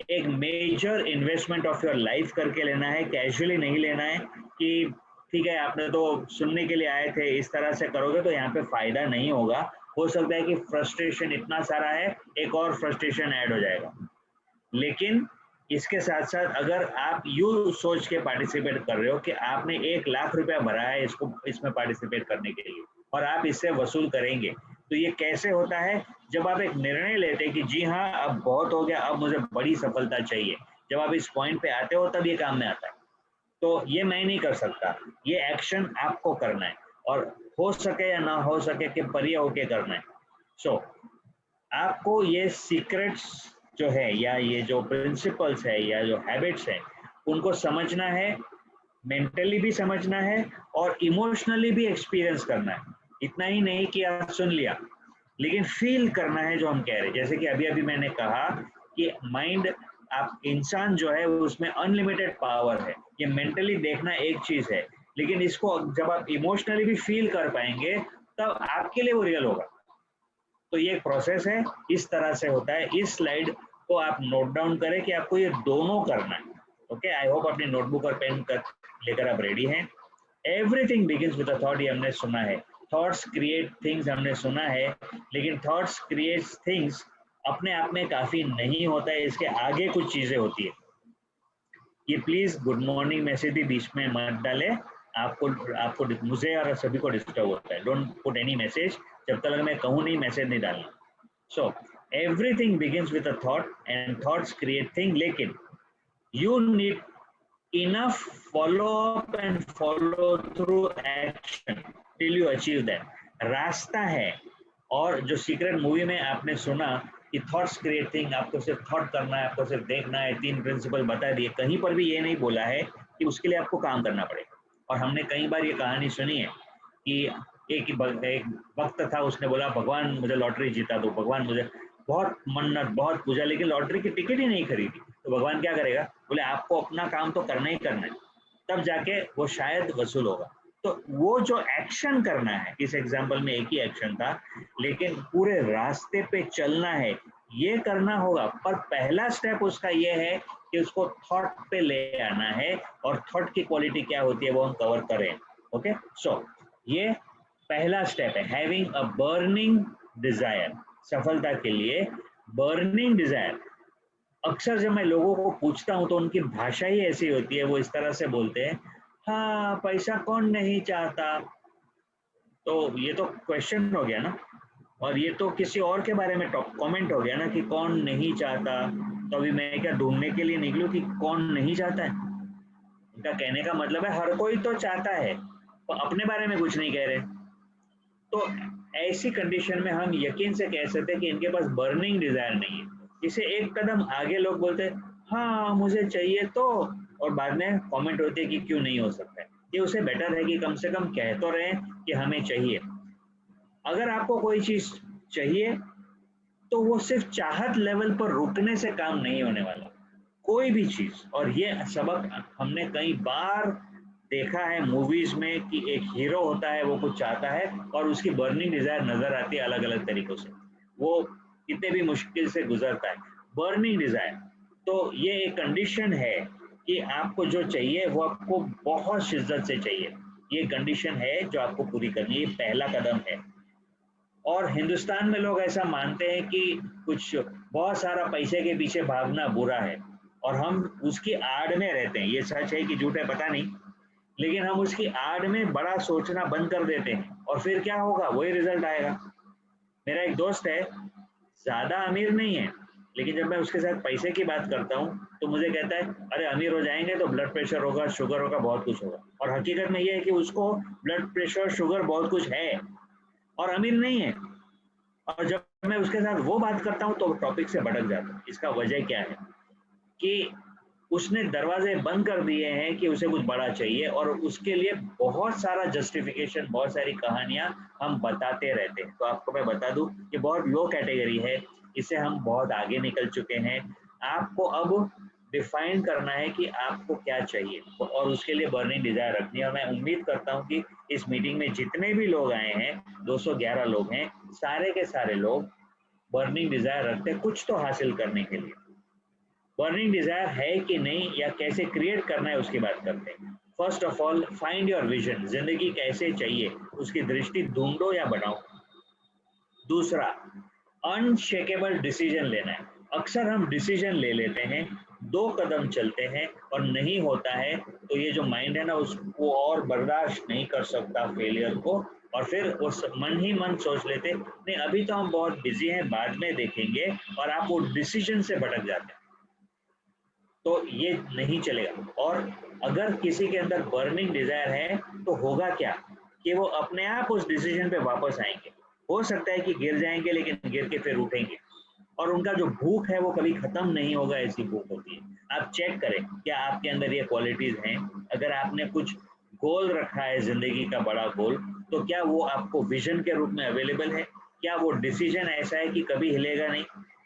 एक major investment of your life करके लेना है, कैजुअली नहीं लेना है कि ठीक है आपने तो सुनने के लिए आए थे, इस तरह से करोगे तो यहाँ पे फायदा नहीं होगा. हो सकता है कि फ्रस्ट्रेशन इतना सारा है, एक और फ्रस्ट्रेशन ऐड हो जाएगा. लेकिन इसके साथ साथ अगर आप यू सोच के पार्टिसिपेट कर रहे हो कि आपने 1 लाख रुपया भरा है इसमें पार्टिसिपेट करने के लिए और आप इससे वसूल करेंगे, तो ये कैसे होता है, जब आप एक निर्णय लेते हैं कि जी हाँ अब बहुत हो गया, अब मुझे बड़ी सफलता चाहिए. जब आप इस पॉइंट पे आते हो तब ये काम में आता है. तो ये मैं नहीं कर सकता, ये एक्शन आपको करना है और हो सके या ना हो सके कि परे होके करना है. सो आपको ये सीक्रेट्स जो है या ये जो प्रिंसिपल्स है या जो हैबिट्स है उनको समझना है, मेंटली भी समझना है और इमोशनली भी एक्सपीरियंस करना है. इतना ही नहीं कि आप सुन लिया, लेकिन फील करना है जो हम कह रहे हैं. जैसे कि अभी मैंने कहा कि माइंड, आप इंसान जो है उसमें अनलिमिटेड पावर है. ये मेंटली देखना एक चीज है, लेकिन इसको जब आप इमोशनली भी फील कर पाएंगे तब आपके लिए वो रियल होगा. तो ये एक प्रोसेस है, इस तरह से होता है. इस स्लाइड को आप नोट डाउन करें कि आपको ये दोनों करना है. ओके, आई होप अपनी नोटबुक और पेन लेकर आप रेडी हैं. Everything begins with a thought, ये हमने सुना है. थॉट्स क्रिएट थिंग्स हमने सुना है, लेकिन थॉट्स क्रिएट थिंग्स अपने आप में काफी नहीं होता है, इसके आगे कुछ चीजें होती है. ये प्लीज गुड मॉर्निंग मैसेज भी बीच में मत डाले, आपको मुझे और सभी को डिस्टर्ब होता है. डोंट पुट एनी मैसेज, जब तक मैं कहूँ नहीं मैसेज नहीं डालना. So everything begins with a thought and thoughts create thing, लेकिन you need enough follow up and follow through action till you achieve that. रास्ता है। और जो सीक्रेट मूवी में आपने सुना कि थॉट्स क्रिएट थिंग, आपको सिर्फ थॉट करना है, आपको सिर्फ देखना है, 3 प्रिंसिपल बता दिए, कहीं पर भी ये नहीं बोला है कि उसके लिए आपको काम करना पड़ेगा। और हमने कई बार ये कहानी सुनी है कि एक वक्त था, उसने बोला भगवान मुझे लॉटरी जीता दो, भगवान मुझे, बहुत मन्नत बहुत पूजा, लेकिन लॉटरी की टिकट ही नहीं खरीदी। तो भगवान क्या करेगा, बोले आपको अपना काम तो करना ही करना है, तब जाके वो शायद वसूल होगा। तो वो जो एक्शन करना है, इस एग्जाम्पल में एक ही एक्शन था, लेकिन पूरे रास्ते पे चलना है, ये करना होगा। पर पहला स्टेप उसका ये है कि उसको थॉट पे ले आना है, और थॉट की क्वालिटी क्या होती है वो हम कवर करें। ओके, सो ये पहला स्टेप है, हैविंग अ बर्निंग डिजायर। सफलता के लिए बर्निंग डिजायर। अक्सर जब मैं लोगों को पूछता हूं तो उनकी भाषा ही ऐसी होती है, वो इस तरह से बोलते हैं, हाँ पैसा कौन नहीं चाहता। तो ये तो क्वेश्चन हो गया ना, और ये तो किसी और के बारे में कमेंट हो गया ना कि कौन नहीं चाहता। तो अभी मैं क्या ढूंढने के लिए निकलूं कि कौन नहीं चाहता है? उनका कहने का मतलब है हर कोई तो चाहता है, तो अपने बारे में कुछ नहीं कह रहे। तो ऐसी कंडीशन में हम यकीन से कह सकते हैं कि इनके पास बर्निंग डिजायर नहीं है। इसे एक कदम आगे लोग बोलते हैं हाँ मुझे चाहिए तो, और बाद में कमेंट होती है कि क्यों नहीं हो सकता है। ये उसे बेटर है कि कम से कम कह तो रहे कि हमें चाहिए। अगर आपको कोई चीज चाहिए तो वो सिर्फ चाहत लेवल पर रुकने से काम नहीं होने वाला, कोई भी चीज। और ये सबक हमने कई बार देखा है मूवीज में कि एक हीरो होता है, वो कुछ चाहता है और उसकी बर्निंग डिजायर नजर आती है अलग अलग तरीकों से, वो कितने भी मुश्किल से गुजरता है। बर्निंग डिजायर, तो ये एक कंडीशन है कि आपको जो चाहिए वो आपको बहुत शिद्दत से चाहिए। ये कंडीशन है जो आपको पूरी करनी है, ये पहला कदम है। और हिंदुस्तान में लोग ऐसा मानते हैं कि कुछ बहुत सारा पैसे के पीछे भागना बुरा है, और हम उसकी आड़ में रहते हैं। ये सच है कि झूठ है पता नहीं, लेकिन हम उसकी आड़ में बड़ा सोचना बंद कर देते हैं, और फिर क्या होगा वही रिजल्ट आएगा। मेरा एक दोस्त है, ज्यादा अमीर नहीं है, लेकिन जब मैं उसके साथ पैसे की बात करता हूँ तो मुझे कहता है अरे अमीर हो जाएंगे तो ब्लड प्रेशर होगा, शुगर होगा, बहुत कुछ होगा। और हकीकत में ये है कि उसको ब्लड प्रेशर शुगर बहुत कुछ है और अमीर नहीं है। और जब मैं उसके साथ वो बात करता हूँ तो टॉपिक से भटक जाता हूँ। इसका वजह क्या है कि उसने दरवाजे बंद कर दिए हैं कि उसे कुछ बड़ा चाहिए, और उसके लिए बहुत सारा जस्टिफिकेशन, बहुत सारी कहानियां हम बताते रहते हैं। तो आपको मैं बता दूं कि बहुत लो कैटेगरी है, इसे हम बहुत आगे निकल चुके हैं। आपको अब डिफाइन करना है कि आपको क्या चाहिए, और उसके लिए बर्निंग डिजायर रखनी है। और मैं उम्मीद करता हूं कि इस मीटिंग में जितने भी लोग आए हैं, 211 लोग हैं, सारे के सारे लोग बर्निंग डिजायर रखते हैं कुछ तो हासिल करने के लिए। बर्निंग डिजायर है कि नहीं या कैसे क्रिएट करना है उसकी बात करते हैं। First of all find your vision, जिंदगी कैसे चाहिए उसकी दृष्टि ढूंढो या बनाओ। दूसरा, अनशेकेबल डिसीजन लेना है। अक्सर हम डिसीजन ले लेते हैं, 2 कदम चलते हैं और नहीं होता है, तो ये जो माइंड है ना उसको और बर्दाश्त नहीं कर सकता फेलियर को, और फिर उस मन ही मन सोच लेते नहीं अभी तो हम बहुत बिजी हैं बाद में देखेंगे, और आप वो डिसीजन से भटक जाते हैं। तो ये नहीं चलेगा। और अगर किसी के अंदर बर्निंग डिजायर है तो होगा क्या कि वो अपने आप उस डिसीजन पे वापस आएंगे। हो सकता है कि गिर जाएंगे, लेकिन गिर के फिर उठेंगे, और उनका जो भूख है वो कभी खत्म नहीं होगा, ऐसी भूख होती है। आप चेक करें क्या आपके अंदर ये क्वालिटीज हैं। अगर आपने कुछ गोल रखा है जिंदगी का बड़ा गोल, तो क्या वो आपको विजन के रूप में अवेलेबल है? क्या वो डिसीजन ऐसा है कि कभी हिलेगा नहीं?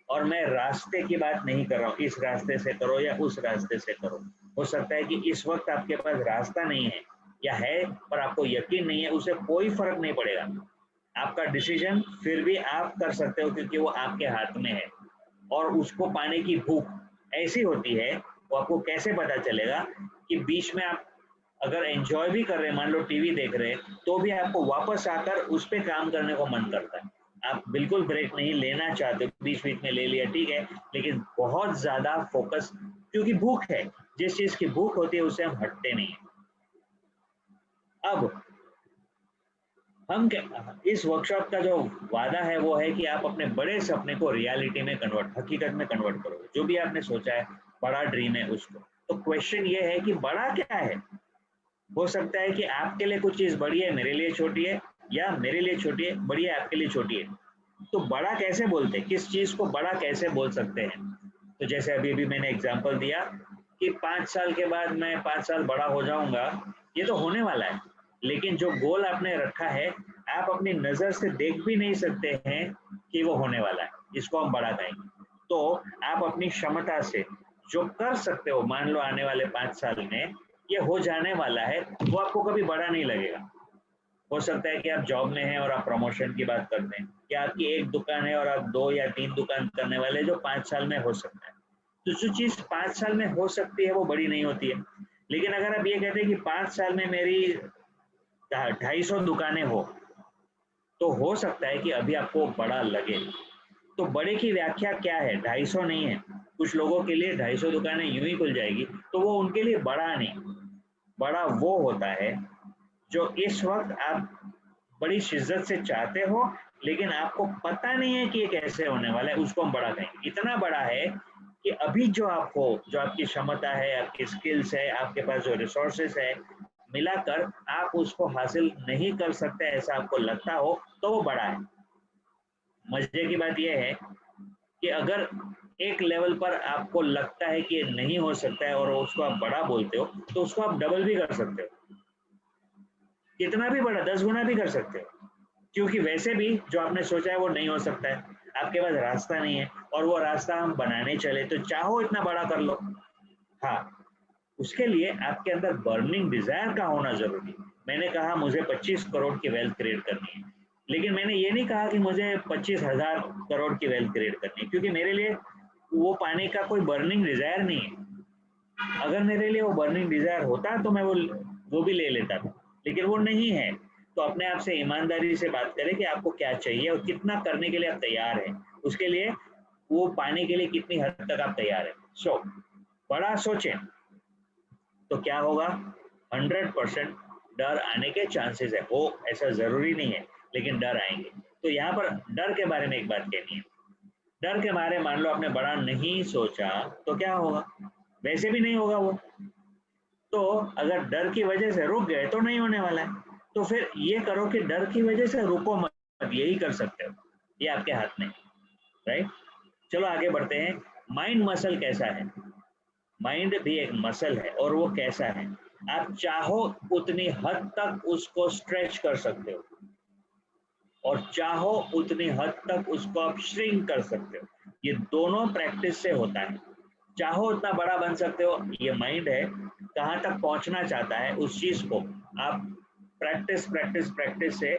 और मैं रास्ते की बात नहीं कर रहा हूँ, इस रास्ते से करो या उस रास्ते से करो। हो सकता है कि इस वक्त आपके पास रास्ता नहीं है, या है पर आपको यकीन नहीं है, उसे कोई फर्क नहीं पड़ेगा। आपका डिसीजन फिर भी आप कर सकते हो, क्योंकि वो आपके हाथ में है। और उसको पाने की भूख ऐसी होती है, वो आपको कैसे पता चलेगा कि बीच में आप अगर एंजॉय भी कर रहे हैं, मान लो टीवी देख रहे हैं, तो भी आपको वापस आकर उस पर काम करने को मन करता है। आप बिल्कुल ब्रेक नहीं लेना चाहते, बीच बीच में ले लिया ठीक है, लेकिन बहुत ज्यादा फोकस, क्योंकि भूख है, जिस चीज की भूख होती है उससे हम हटते नहीं है। अब हम इस वर्कशॉप का जो वादा है वो है कि आप अपने बड़े सपने को रियलिटी में कन्वर्ट, हकीकत में कन्वर्ट करो। जो भी आपने सोचा है, बड़ा ड्रीम है उसको। तो क्वेश्चन ये है कि बड़ा क्या है? हो सकता है कि आपके लिए कुछ चीज बड़ी है, मेरे लिए छोटी है, या मेरे लिए छोटी है, बड़ी है आपके लिए छोटी है, तो बड़ा कैसे बोलते हैं, किस चीज को बड़ा कैसे बोल सकते हैं? तो जैसे अभी मैंने एग्जांपल दिया कि 5 साल के बाद मैं 5 साल बड़ा हो जाऊंगा, ये तो होने वाला है, लेकिन जो गोल आपने रखा है आप अपनी नजर से देख भी नहीं सकते हैं कि वो होने वाला है, इसको हम बड़ा कहेंगे। तो आप अपनी क्षमता से जो कर सकते हो, मान लो आने वाले 5 साल में ये हो जाने वाला है, वो आपको कभी बड़ा नहीं लगेगा। हो सकता है कि आप जॉब में हैं और आप प्रमोशन की बात करते हैं, या आपकी एक दुकान है और आप 2 या 3 दुकान करने वाले, जो 5 साल में हो सकता है। तो जो चीज 5 साल में हो सकती है वो बड़ी नहीं होती है। लेकिन अगर आप ये कहते हैं कि 5 साल में मेरी 250 दुकानें हो, तो हो सकता है कि अभी आपको बड़ा लगे। तो बड़े की व्याख्या क्या है? 250 नहीं है। कुछ लोगों के लिए 250 दुकानें यूं ही खुल जाएगी, तो वो उनके लिए बड़ा नहीं। बड़ा वो होता है जो इस वक्त आप बड़ी शिद्दत से चाहते हो, लेकिन आपको पता नहीं है कि ये कैसे होने वाला है, उसको हम बड़ा कहेंगे। इतना बड़ा है कि अभी जो आप हो, जो आपकी क्षमता है, आपकी स्किल्स है, आपके पास जो रिसोर्सेस है, मिलाकर आप उसको हासिल नहीं कर सकते ऐसा आपको लगता हो, तो वो बड़ा है। मजे की बात यह है कि अगर एक लेवल पर आपको लगता है कि ये नहीं हो सकता है और उसको आप बड़ा बोलते हो, तो उसको आप डबल भी कर सकते हो, कितना भी बड़ा, 10 गुना भी कर सकते हो, क्योंकि वैसे भी जो आपने सोचा है वो नहीं हो सकता है, आपके पास रास्ता नहीं है, और वो रास्ता हम बनाने चले तो चाहो इतना बड़ा कर लो। हाँ, उसके लिए आपके अंदर बर्निंग डिजायर का होना जरूरी है। मैंने कहा मुझे 25 करोड़ की वेल्थ क्रिएट करनी है, लेकिन मैंने ये नहीं कहा कि मुझे 25,000 करोड़ की वेल्थ क्रिएट करनी है, क्योंकि मेरे लिए वो पाने का कोई बर्निंग डिजायर नहीं है। अगर मेरे लिए वो बर्निंग डिजायर होता तो मैं वो भी ले लेता था, लेकिन वो नहीं है। तो अपने आप से ईमानदारी से बात करें कि आपको क्या चाहिए और कितना करने के लिए आप तैयार हैं, उसके लिए वो पाने के लिए कितनी हद तक आप तैयार हैं। सो बड़ा सोचें तो क्या होगा, 100% डर आने के चांसेस है। वो ऐसा जरूरी नहीं है, लेकिन डर आएंगे। तो यहाँ पर डर के बारे में एक बात कहनी है। डर के बारे में मान लो आपने बड़ा नहीं सोचा, तो क्या होगा? वैसे भी नहीं होगा वो। तो अगर डर की वजह से रुक गए तो नहीं होने वाला है। तो फिर ये करो कि डर की वजह से रुको मत, यही कर सकते हो, ये आपके हाथ में, राइट? चलो आगे बढ़ते हैं। माइंड मसल कैसा है? माइंड भी एक मसल है, और वो कैसा है? आप चाहो उतनी हद तक उसको स्ट्रेच कर सकते हो, और चाहो उतनी हद तक उसको आप श्रिंक कर सकते हो। ये दोनों प्रैक्टिस से होता है। चाहो उतना बड़ा बन सकते हो, ये माइंड है, कहाँ तक पहुंचना चाहता है उस चीज को आप प्रैक्टिस प्रैक्टिस प्रैक्टिस से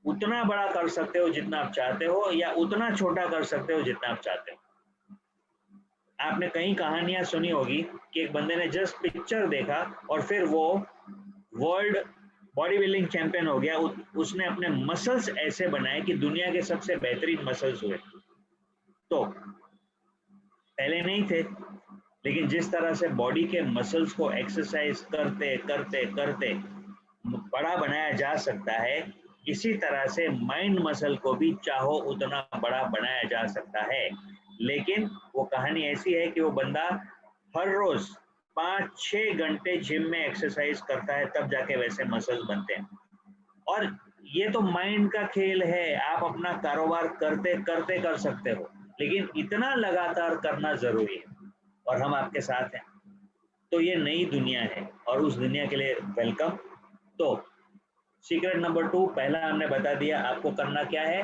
उतना बड़ा कर सकते हो जितना आप चाहते हो, या उतना छोटा कर सकते हो जितना आप चाहते हो। आपने कई कहानियां सुनी होगी कि एक बंदे ने जस्ट पिक्चर देखा और फिर वो वर्ल्ड बॉडी बिल्डिंग चैंपियन हो गया। उसने अपने मसल्स ऐसे बनाए कि दुनिया के सबसे बेहतरीन मसल्स हुए। तो पहले नहीं थे, लेकिन जिस तरह से बॉडी के मसल्स को एक्सरसाइज करते करते करते बड़ा बनाया जा सकता है, इसी तरह से माइंड मसल को भी चाहो उतना बड़ा बनाया जा सकता है। लेकिन वो कहानी ऐसी है कि वो बंदा हर रोज 5-6 घंटे जिम में एक्सरसाइज करता है, तब जाके वैसे मसल्स बनते हैं। और ये तो माइंड का खेल है, आप अपना कारोबार करते करते कर सकते हो, लेकिन इतना लगातार करना जरूरी है, और हम आपके साथ हैं। तो ये नई दुनिया है, और उस दुनिया के लिए वेलकम। तो सीक्रेट नंबर 2, पहला हमने बता दिया आपको करना क्या है,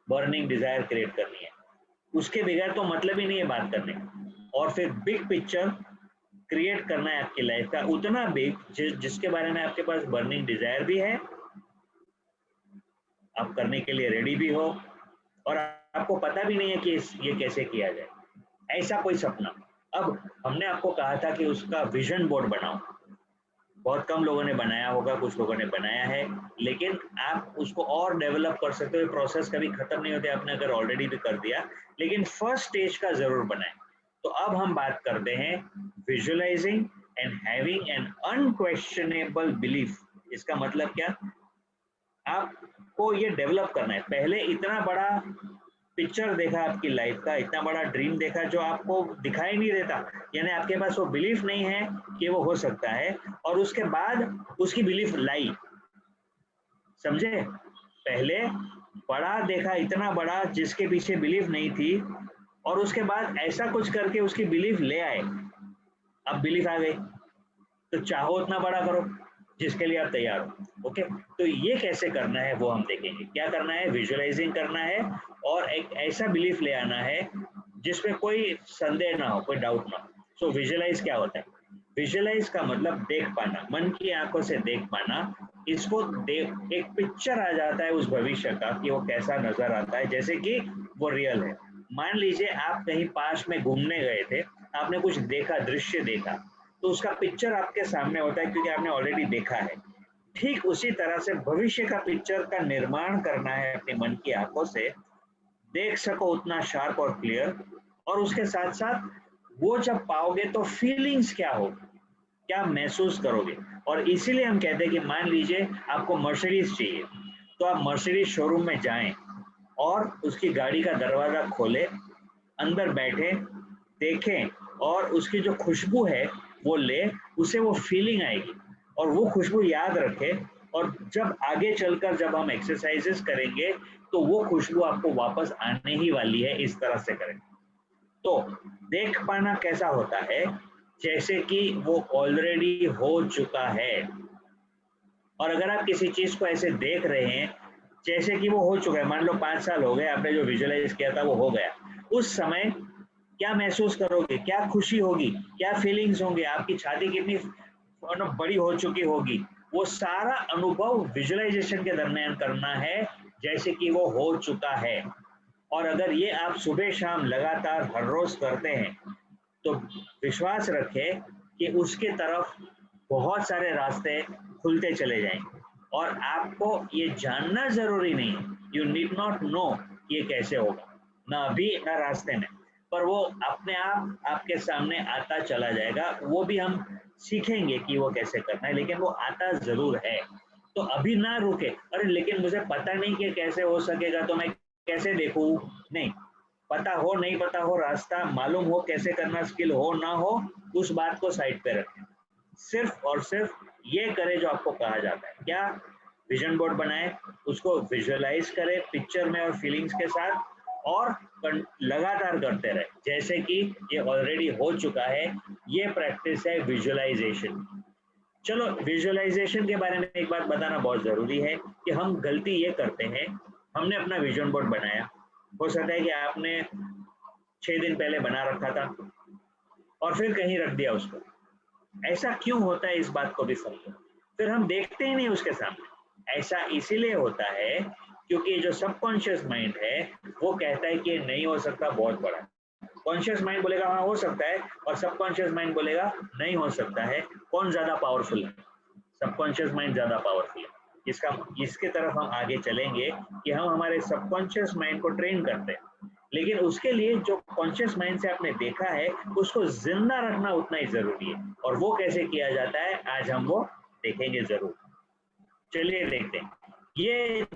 बर्निंग डिजायर क्रिएट करनी है, उसके बगैर तो मतलब ही नहीं है बात करने का। और फिर बिग पिक्चर क्रिएट करना है आपकी लाइफ का, उतना बिग जिसके बारे में आपके पास बर्निंग डिजायर भी है, आप करने के लिए रेडी भी हो, और आपको पता भी नहीं है कि ये कैसे किया जाए, ऐसा कोई सपना। अब हमने आपको कहा था कि उसका विजन बोर्ड बनाओ। बहुत कम लोगों ने बनाया होगा, कुछ लोगों ने बनाया है, लेकिन आप उसको और डेवलप कर सकते हो। प्रोसेस कभी खत्म नहीं होती, आपने अगर ऑलरेडी भी कर दिया, लेकिन फर्स्ट स्टेज का जरूर बनाएं। तो अब हम बात करते हैं visualising and having an unquestionable belief. इसका मतलब क्या? आपको ये डेवलप करना है। पहले इतना बड़ा पिक्चर देखा आपकी लाइफ का, इतना बड़ा ड्रीम देखा जो आपको दिखाई नहीं देता, यानी आपके पास वो बिलीफ नहीं है कि वो हो सकता है, और उसके बाद उसकी बिलीफ लाई, समझे? पहले बड़ा देखा, इतना बड़ा जिसके पीछे बिलीफ नहीं थी, और उसके बाद ऐसा कुछ करके उसकी बिलीफ ले आए, अब बिलीफ आ गई, तो चाहो उतना बड़ा करो जिसके लिए आप तैयार हो। ओके, तो ये कैसे करना है वो हम देखेंगे। क्या करना है? विजुअलाइजिंग करना है और एक ऐसा बिलीफ ले आना है जिसमें कोई संदेह ना हो, कोई डाउट ना हो। सो विजुअलाइज क्या होता है? विजुअलाइज का मतलब देख पाना, मन की आंखों से देख पाना। इसको देख एक पिक्चर आ जाता है उस भविष्य का कि वो कैसा नजर आता है, जैसे कि वो रियल है। मान लीजिए आप कहीं पास में घूमने गए थे, आपने कुछ देखा, दृश्य देखा, तो उसका पिक्चर आपके सामने होता है क्योंकि आपने ऑलरेडी देखा है। ठीक उसी तरह से भविष्य का पिक्चर का निर्माण करना है अपने मन की आंखों से, देख सको उतना शार्प और क्लियर, और उसके साथ साथ वो जब पाओगे तो फीलिंग्स क्या होगी, क्या महसूस करोगे। और इसीलिए हम कहते हैं कि मान लीजिए आपको मर्सिडीज चाहिए, तो आप मर्सिडीज शोरूम में जाएं और उसकी गाड़ी का दरवाजा खोले, अंदर बैठे, देखें, और उसकी जो खुशबू है वो ले, उसे वो फीलिंग आएगी और वो खुशबू याद रखे। और जब आगे चलकर जब हम एक्सरसाइजेस करेंगे तो वो खुशबू आपको वापस आने ही वाली है। इस तरह से करें तो देख पाना कैसा होता है, जैसे कि वो ऑलरेडी हो चुका है। और अगर आप किसी चीज को ऐसे देख रहे हैं जैसे कि वो हो चुका है, मान लो 5 साल हो गए, आपने जो विजुअलाइज किया था वो हो गया, उस समय क्या महसूस करोगे, क्या खुशी होगी, क्या फीलिंग्स होंगे, आपकी छाती कितनी बड़ी हो चुकी होगी, वो सारा अनुभव विजुअलाइजेशन के दरमियान करना है जैसे कि वो हो चुका है। और अगर ये आप सुबह शाम लगातार हर रोज करते हैं तो विश्वास रखें कि उसके तरफ बहुत सारे रास्ते खुलते चले जाएंगे। और आपको ये जानना जरूरी नहीं है, यू नीड नॉट नो ये कैसे होगा, ना अभी ना रास्ते में, पर वो अपने आप आपके सामने आता चला जाएगा। वो भी हम सीखेंगे कि वो कैसे करना है, लेकिन वो आता जरूर है। तो अभी ना रुके, अरे लेकिन मुझे पता नहीं कि कैसे हो सकेगा तो मैं कैसे देखूं, नहीं, पता हो नहीं पता हो, रास्ता मालूम हो कैसे करना, स्किल हो ना हो, उस बात को साइड पे रखें। सिर्फ और सिर्फ ये करें जो आपको कहा जाता है। क्या? विजन बोर्ड बनाए, उसको विजुअलाइज करें पिक्चर में और फीलिंग्स के साथ, और लगातार करते रहे जैसे कि ये ऑलरेडी हो चुका है। ये प्रैक्टिस है विजुअलाइजेशन। चलो, विजुअलाइजेशन के बारे में एक बात बताना बहुत जरूरी है कि हम गलती ये करते हैं, हमने अपना विजन बोर्ड बनाया, हो सकता है कि आपने 6 दिन पहले बना रखा था और फिर कहीं रख दिया उसको। ऐसा क्यों होता है, इस बात को भी समझो। फिर हम देखते ही नहीं उसके सामने। ऐसा इसीलिए होता है क्योंकि जो सबकॉन्शियस माइंड है वो कहता है कि ये नहीं हो सकता, बहुत बड़ा है। कॉन्शियस माइंड बोलेगा हाँ हो सकता है, और सबकॉन्शियस माइंड बोलेगा नहीं हो सकता है। कौन ज्यादा पावरफुल है? सबकॉन्शियस माइंड ज्यादा पावरफुल है। इसके तरफ हम आगे चलेंगे कि हम हमारे सबकॉन्शियस माइंड को ट्रेन करते हैं, लेकिन उसके लिए जो कॉन्शियस माइंड से आपने देखा है उसको जिंदा रखना उतना ही जरूरी है। और वो कैसे किया जाता है आज हम वो देखेंगे जरूर। चलिए देखते हैं। ये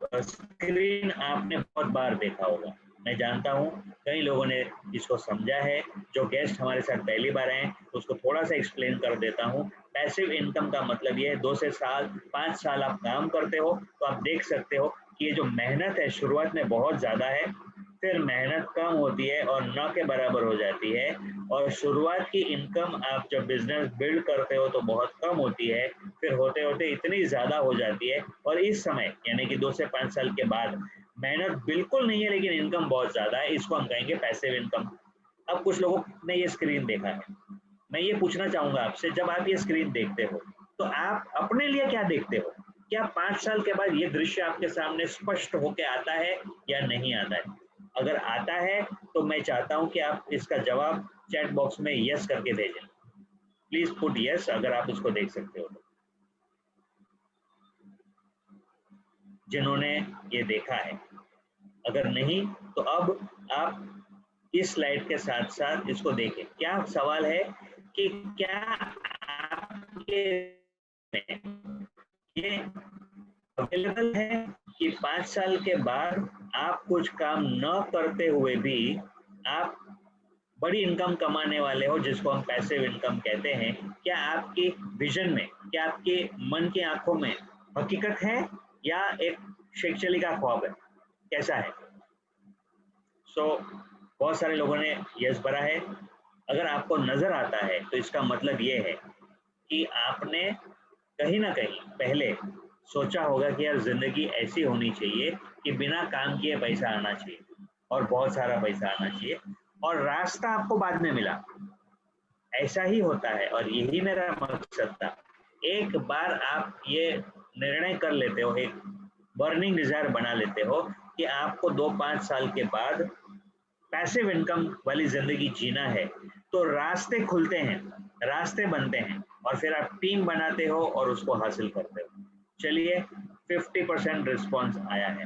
स्क्रीन आपने बहुत बार देखा होगा, मैं जानता हूँ कई लोगों ने इसको समझा है। जो गेस्ट हमारे साथ पहली बार आए उसको थोड़ा सा एक्सप्लेन कर देता हूँ। पैसिव इनकम का मतलब ये है 2 से 5 साल आप काम करते हो तो आप देख सकते हो कि ये जो मेहनत है शुरुआत में बहुत ज़्यादा है, फिर मेहनत कम होती है और न के बराबर हो जाती है, और शुरुआत की इनकम आप जब बिजनेस बिल्ड करते हो तो बहुत कम होती है, फिर होते होते इतनी ज़्यादा हो जाती है, और इस समय यानी कि 2 से 5 साल के बाद मेहनत बिल्कुल नहीं है लेकिन इनकम बहुत ज़्यादा है, इसको हम कहेंगे पैसिव इनकम। अब कुछ लोगों ने ये स्क्रीन देखा है, मैं ये पूछना चाहूँगा आपसे, जब आप ये स्क्रीन देखते हो तो आप अपने लिए क्या देखते हो? क्या 5 साल के बाद ये दृश्य आपके सामने स्पष्ट होके आता है या नहीं आता है? अगर आता है तो मैं चाहता हूं कि आप इसका जवाब चैट बॉक्स में यस करके भेजें। प्लीज पुट यस अगर आप इसको देख सकते हो तो, जिन्होंने ये देखा है। अगर नहीं तो अब आप इस स्लाइड के साथ साथ इसको देखें। क्या सवाल है कि क्या आपके ये अवेलेबल है कि 5 साल के बाद आप कुछ काम न करते हुए भी आप बड़ी इनकम कमाने वाले हो, जिसको हम पैसिव इनकम कहते हैं? क्या आपकी विजन में कि आपके मन की आंखों में हकीकत है या एक शैक्षणिक का ख्वाब है, कैसा है? बहुत सारे लोगों ने यस भरा है। अगर आपको नजर आता है तो इसका मतलब ये है कि आपने कहीं ना कहीं पहले सोचा होगा कि यार जिंदगी ऐसी होनी चाहिए कि बिना काम किए पैसा आना चाहिए और बहुत सारा पैसा आना चाहिए, और रास्ता आपको बाद में मिला। ऐसा ही होता है और यही मेरा मकसद था। एक बार आप ये निर्णय कर लेते हो, एक बर्निंग डिजायर बना लेते हो कि आपको 2-5 साल के बाद पैसिव इनकम वाली जिंदगी जीना है, तो रास्ते खुलते हैं, रास्ते बनते हैं और फिर आप टीम बनाते हो और उसको हासिल करते हो। चलिए 50% रिस्पॉन्स आया है।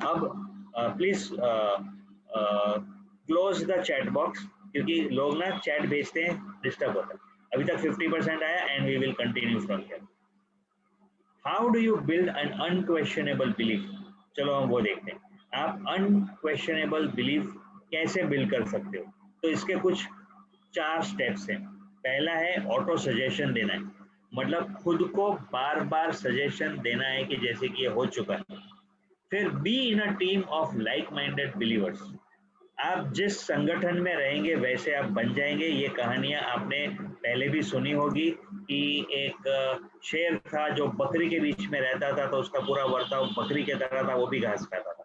अब please close the chat box, क्योंकि लोग ना चैट भेजते हैं, डिस्टर्ब होता है। अभी तक 50% आया and we will continue from here. How do you build an unquestionable belief? चलो हम वो देखते हैं। आप अनक्वेश्चनेबल बिलीफ कैसे बिल्ड कर सकते हो? तो इसके कुछ 4 स्टेप्स हैं। पहला है ऑटो सजेशन देना है, मतलब खुद को बार बार सजेशन देना है कि जैसे कि ये हो चुका है। फिर be in a team of like minded believers. आप जिस संगठन में रहेंगे वैसे आप बन जाएंगे। ये कहानियां आपने पहले भी सुनी होगी कि एक शेर था जो बकरी के बीच में रहता था, तो उसका पूरा वर्ताव बकरी के तरह था, वो भी घास खाता था।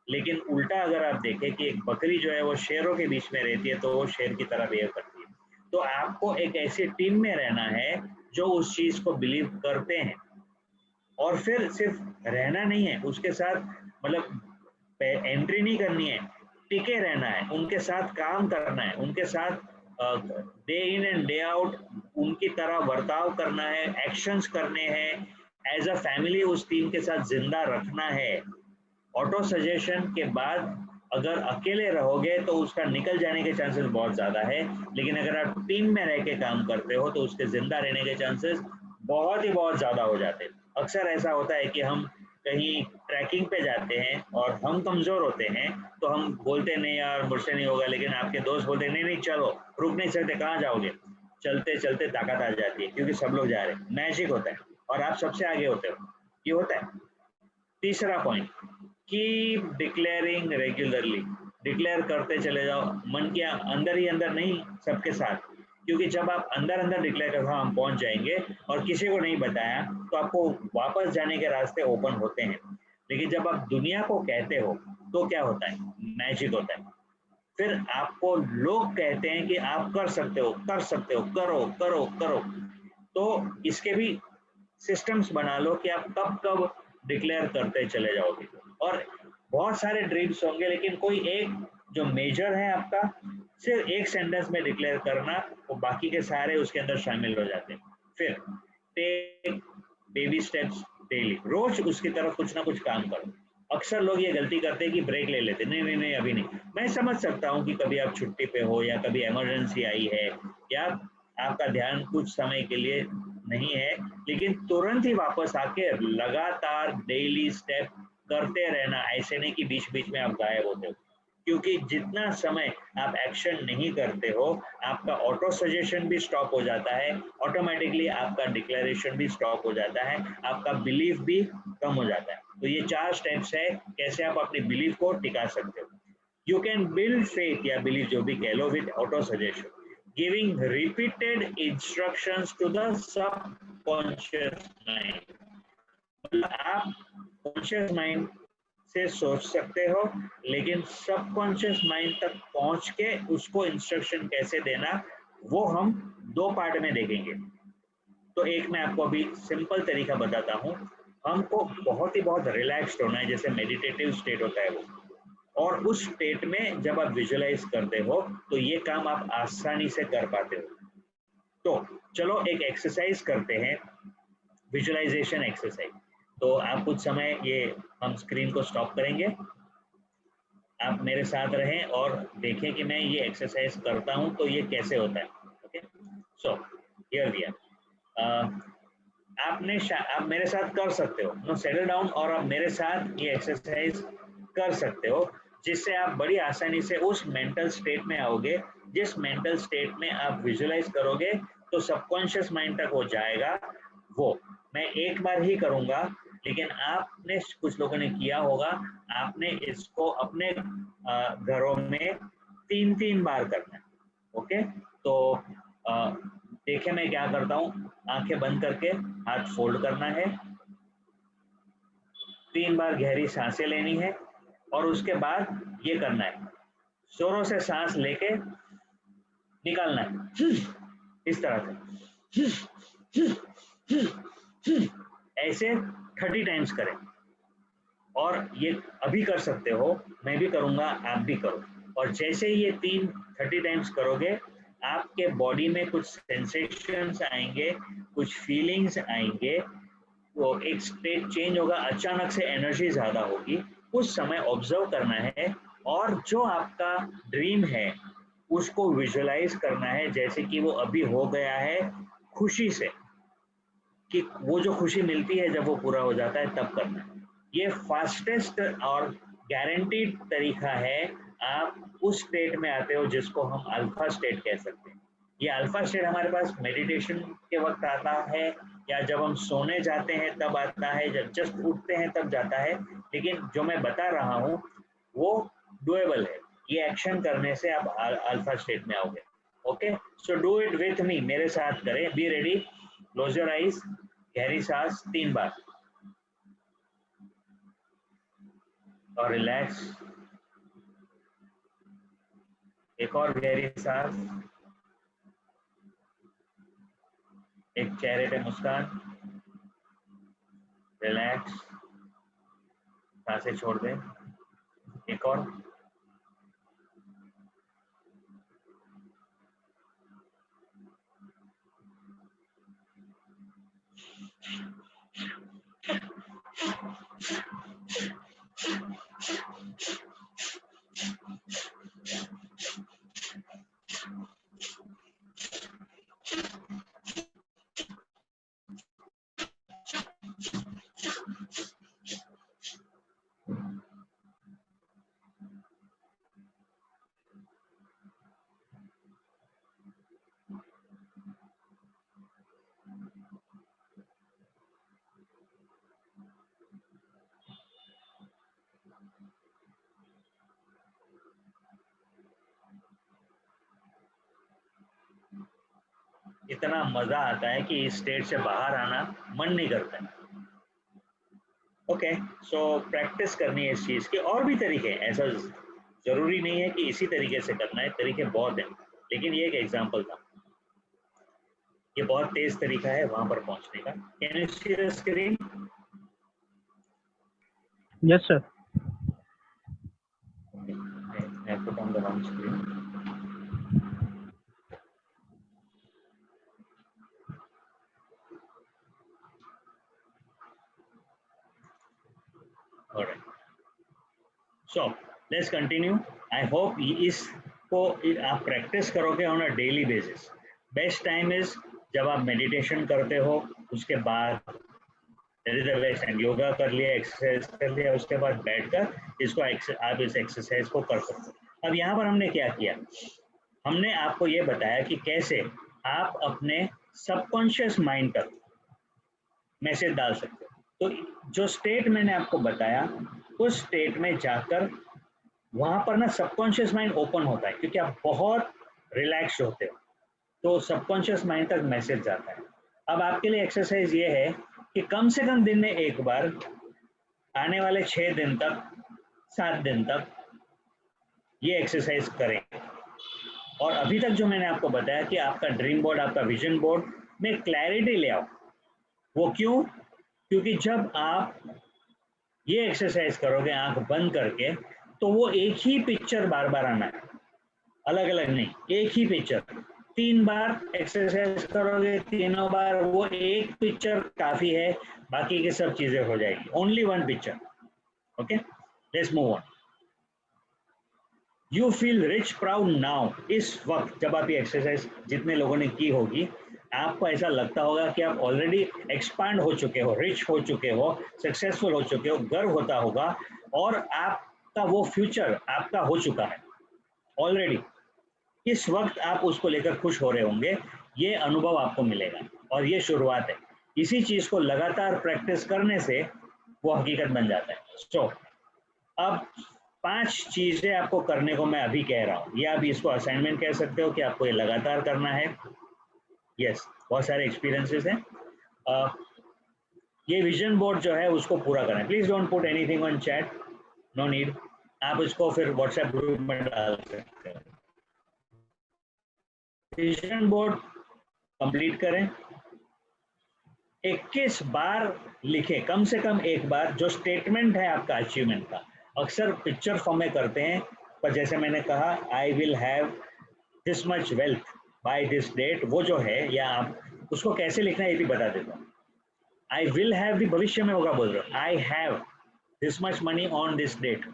लेकिन उल्टा अगर आप देखें कि एक बकरी जो है वो शेरों के बीच में रहती है, तो वो शेर की तरह बिहेव करती है। तो आपको एक ऐसी टीम में रहना है जो उस चीज को बिलीव करते हैं, और फिर सिर्फ रहना नहीं है, उसके साथ मतलब एंट्री नहीं करनी है, टिके रहना है, उनके साथ काम करना है, उनके साथ day in and day out उनकी तरह बर्ताव करना है, एक्शंस करने हैं, एज अ फैमिली उस टीम के साथ जिंदा रखना है। ऑटो सजेशन के बाद अगर अकेले रहोगे तो उसका निकल जाने के चांसेस बहुत ज़्यादा है, लेकिन अगर आप टीम में रह के काम करते हो तो उसके जिंदा रहने के चांसेस बहुत ज़्यादा हो जाते हैं। अक्सर ऐसा होता है कि हम कहीं ट्रैकिंग पे जाते हैं और हम कमज़ोर होते हैं, तो हम बोलते नहीं यार मुझसे नहीं होगा, लेकिन आपके दोस्त बोलते नहीं नहीं चलो, रुक नहीं सकते, कहाँ जाओगे? चलते चलते ताकत आ जाती है क्योंकि सब लोग जा रहे हैं, मैजिक होता है और आप सबसे आगे होते हो, ये होता है। तीसरा point, keep declaring regularly. Declare करते चले जाओ, मन के अंदर ही अंदर नहीं, सबके साथ। क्योंकि जब आप अंदर अंदर डिक्लेयर करते हो हम पहुंच जाएंगे और किसी को नहीं बताया, तो आपको वापस जाने के रास्ते ओपन होते हैं। लेकिन जब आप दुनिया को कहते हो तो क्या होता है? मैजिक होता है। फिर आपको लोग कहते हैं कि आप कर सकते हो, कर सकते हो, करो करो करो। तो इसके भी सिस्टम्स बना लो कि आप कब कब डिक्लेयर करते चले जाओगे। और बहुत सारे ड्रीम्स होंगे, लेकिन कोई एक जो मेजर है आपका, सिर्फ एक सेंटेंस में डिक्लेयर करना, वो बाकी के सारे उसके अंदर शामिल हो जाते हैं। फिर टेक बेबी स्टेप्स डेली, रोज उसकी तरफ कुछ ना कुछ काम करो। अक्सर लोग ये गलती करते हैं कि ब्रेक ले लेते, नहीं नहीं नहीं अभी नहीं। मैं समझ सकता हूँ कि कभी आप छुट्टी पे हो या कभी इमरजेंसी आई है या आपका ध्यान कुछ समय के लिए नहीं है, लेकिन तुरंत ही वापस आके लगातार डेली स्टेप करते रहना। ऐसे नहीं कि बीच बीच में आप गायब होते हो, क्योंकि जितना समय आप एक्शन नहीं करते हो आपका ऑटो सजेशन भी स्टॉप हो जाता है, ऑटोमेटिकली आपका डिक्लेरेशन भी स्टॉप हो जाता है, आपका बिलीफ भी कम हो जाता है। तो ये 4 स्टेप्स है कैसे आप अपनी बिलीफ को टिका सकते हो। यू कैन बिल्ड फेथ या बिलीफ जो भी कह लो with auto suggestion, giving repeated instructions to the subconscious mind. आप कॉन्शियस माइंड से सोच सकते हो, लेकिन सबकॉन्शियस माइंड तक पहुंच के उसको इंस्ट्रक्शन कैसे देना, वो हम 2 पार्ट में देखेंगे। तो एक मैं आपको अभी सिंपल तरीका बताता हूँ। हमको बहुत रिलैक्स्ड होना है, जैसे मेडिटेटिव स्टेट होता है वो, और उस स्टेट में जब आप विजुअलाइज करते हो तो ये काम आप आसानी से कर पाते हो। तो चलो एक एक्सरसाइज करते हैं, विजुअलाइजेशन एक्सरसाइज। तो आप कुछ समय ये हम स्क्रीन को स्टॉप करेंगे, आप मेरे साथ रहें और देखें कि मैं ये एक्सरसाइज करता हूं तो ये कैसे होता है। Okay, so here we are. आप मेरे साथ कर सकते हो, नो सेटल डाउन, और आप मेरे साथ ये एक्सरसाइज कर सकते हो, जिससे आप बड़ी आसानी से उस मेंटल स्टेट में आओगे जिस मेंटल स्टेट में आप विजुअलाइज करोगे तो सबकॉन्शियस माइंड तक वो जाएगा वो मैं एक बार ही करूंगा, लेकिन आपने, कुछ लोगों ने किया होगा, आपने इसको अपने घरों में 3-3 बार करना है। ओके, तो देखें मैं क्या करता हूँ। आंखें बंद करके हाथ फोल्ड करना है, 3 बार गहरी सांसें लेनी है और उसके बाद ये करना है, जोरों से सांस लेके निकालना है इस तरह से। ऐसे 30 टाइम्स करें। और ये अभी कर सकते हो, मैं भी करूंगा, आप भी करो। और जैसे ही ये 30 टाइम्स करोगे, आपके बॉडी में कुछ सेंसेशंस आएंगे, कुछ फीलिंग्स आएंगे, वो एक स्टेट चेंज होगा, अचानक से एनर्जी ज्यादा होगी। उस समय ऑब्जर्व करना है और जो आपका ड्रीम है उसको विजुअलाइज करना है जैसे कि वो अभी हो गया है, खुशी से, कि वो जो खुशी मिलती है जब वो पूरा हो जाता है तब करना है। ये फास्टेस्ट और गारंटीड तरीका है। आप उस स्टेट में आते हो जिसको हम अल्फा स्टेट कह सकते हैं। ये अल्फा स्टेट हमारे पास मेडिटेशन के वक्त आता है, या जब हम सोने जाते हैं तब आता है, जब जस्ट उठते हैं तब जाता है। लेकिन जो मैं बता रहा हूँ वो डुएबल है। ये एक्शन करने से आप अल्फा स्टेट में आओगे। Okay, so do it with me, मेरे साथ करें। Be ready, close your eyes, गहरी सांस 3 बार और रिलैक्स। एक और गहरी सांस, एक चेहरे पे मुस्कान, रिलैक्स, सांसें छोड़ दें। एक और, इतना मजा आता है कि इस स्टेट से बाहर आना मन नहीं करता है। ओके, सो प्रैक्टिस करनी है इस चीज के। और भी तरीके हैं, ऐसा जरूरी नहीं है कि इसी तरीके से करना है, तरीके बहुत हैं, लेकिन ये एक एग्जांपल था। ये बहुत तेज तरीका है वहां पर पहुंचने का। Can you see the screen? Yes, sir. I put on the wrong screen. All right. So let's continue. I hope इसको आप प्रैक्टिस करोगे on a daily basis. Best time is जब आप मेडिटेशन करते हो, उसके बाद योगा कर लिया, एक्सरसाइज कर लिया, उसके बाद बैठकर इसको आप इस एक्सरसाइज को कर सकते हो। अब यहाँ पर हमने क्या किया, हमने आपको ये बताया कि कैसे आप अपने सबकॉन्शियस माइंड तक मैसेज डाल सकते हो। तो जो स्टेट मैंने आपको बताया, उस स्टेट में जाकर वहां पर ना सबकॉन्शियस माइंड ओपन होता है, क्योंकि आप बहुत रिलैक्स होते हो, तो सबकॉन्शियस माइंड तक मैसेज जाता है। अब आपके लिए एक्सरसाइज ये है कि कम से कम दिन में एक बार, आने वाले 6 दिन तक, 7 दिन तक ये एक्सरसाइज करें। और अभी तक जो मैंने आपको बताया कि आपका ड्रीम बोर्ड, आपका विजन बोर्ड में क्लैरिटी ले आओ। वो क्यों? क्योंकि जब आप ये एक्सरसाइज करोगे आंख बंद करके, तो वो एक ही पिक्चर बार बार आना है, अलग अलग नहीं, एक ही पिक्चर। 3 बार एक्सरसाइज करोगे, तीनों बार वो एक पिक्चर काफी है, बाकी की सब चीजें हो जाएगी। Only one picture. Okay, let's move on. You feel rich proud now. इस वक्त जब आप ये एक्सरसाइज जितने लोगों ने की होगी, आपको ऐसा लगता होगा कि आप ऑलरेडी एक्सपांड हो चुके हो, रिच हो चुके हो, सक्सेसफुल हो चुके हो, गर्व होता होगा, और आपका वो फ्यूचर आपका हो चुका है ऑलरेडी। इस वक्त आप उसको लेकर खुश हो रहे होंगे, ये अनुभव आपको मिलेगा। और ये शुरुआत है, इसी चीज को लगातार प्रैक्टिस करने से वो हकीकत बन जाता है। सो अब 5 चीजें आपको करने को मैं अभी कह रहा हूँ, या आप इसको असाइनमेंट कह सकते हो कि आपको ये लगातार करना है। यस, बहुत सारे एक्सपीरियंसेस हैं। ये विजन बोर्ड जो है उसको पूरा करना है। Please don't put anything on chat, no need. आप इसको फिर व्हाट्सएप ग्रुप में डाल सकते हैं। विजन बोर्ड कंप्लीट करें, 21 बार लिखें, कम से कम एक बार, जो स्टेटमेंट है आपका अचीवमेंट का। अक्सर पिक्चर फॉर्म में करते हैं, पर जैसे मैंने कहा I will have this much wealth by this date, वो जो है, या आप उसको कैसे लिखना है ये भी बता देता हूँ। आई विल हैव भी भविष्य में होगा बोल रहे हो, I have this much money on this date,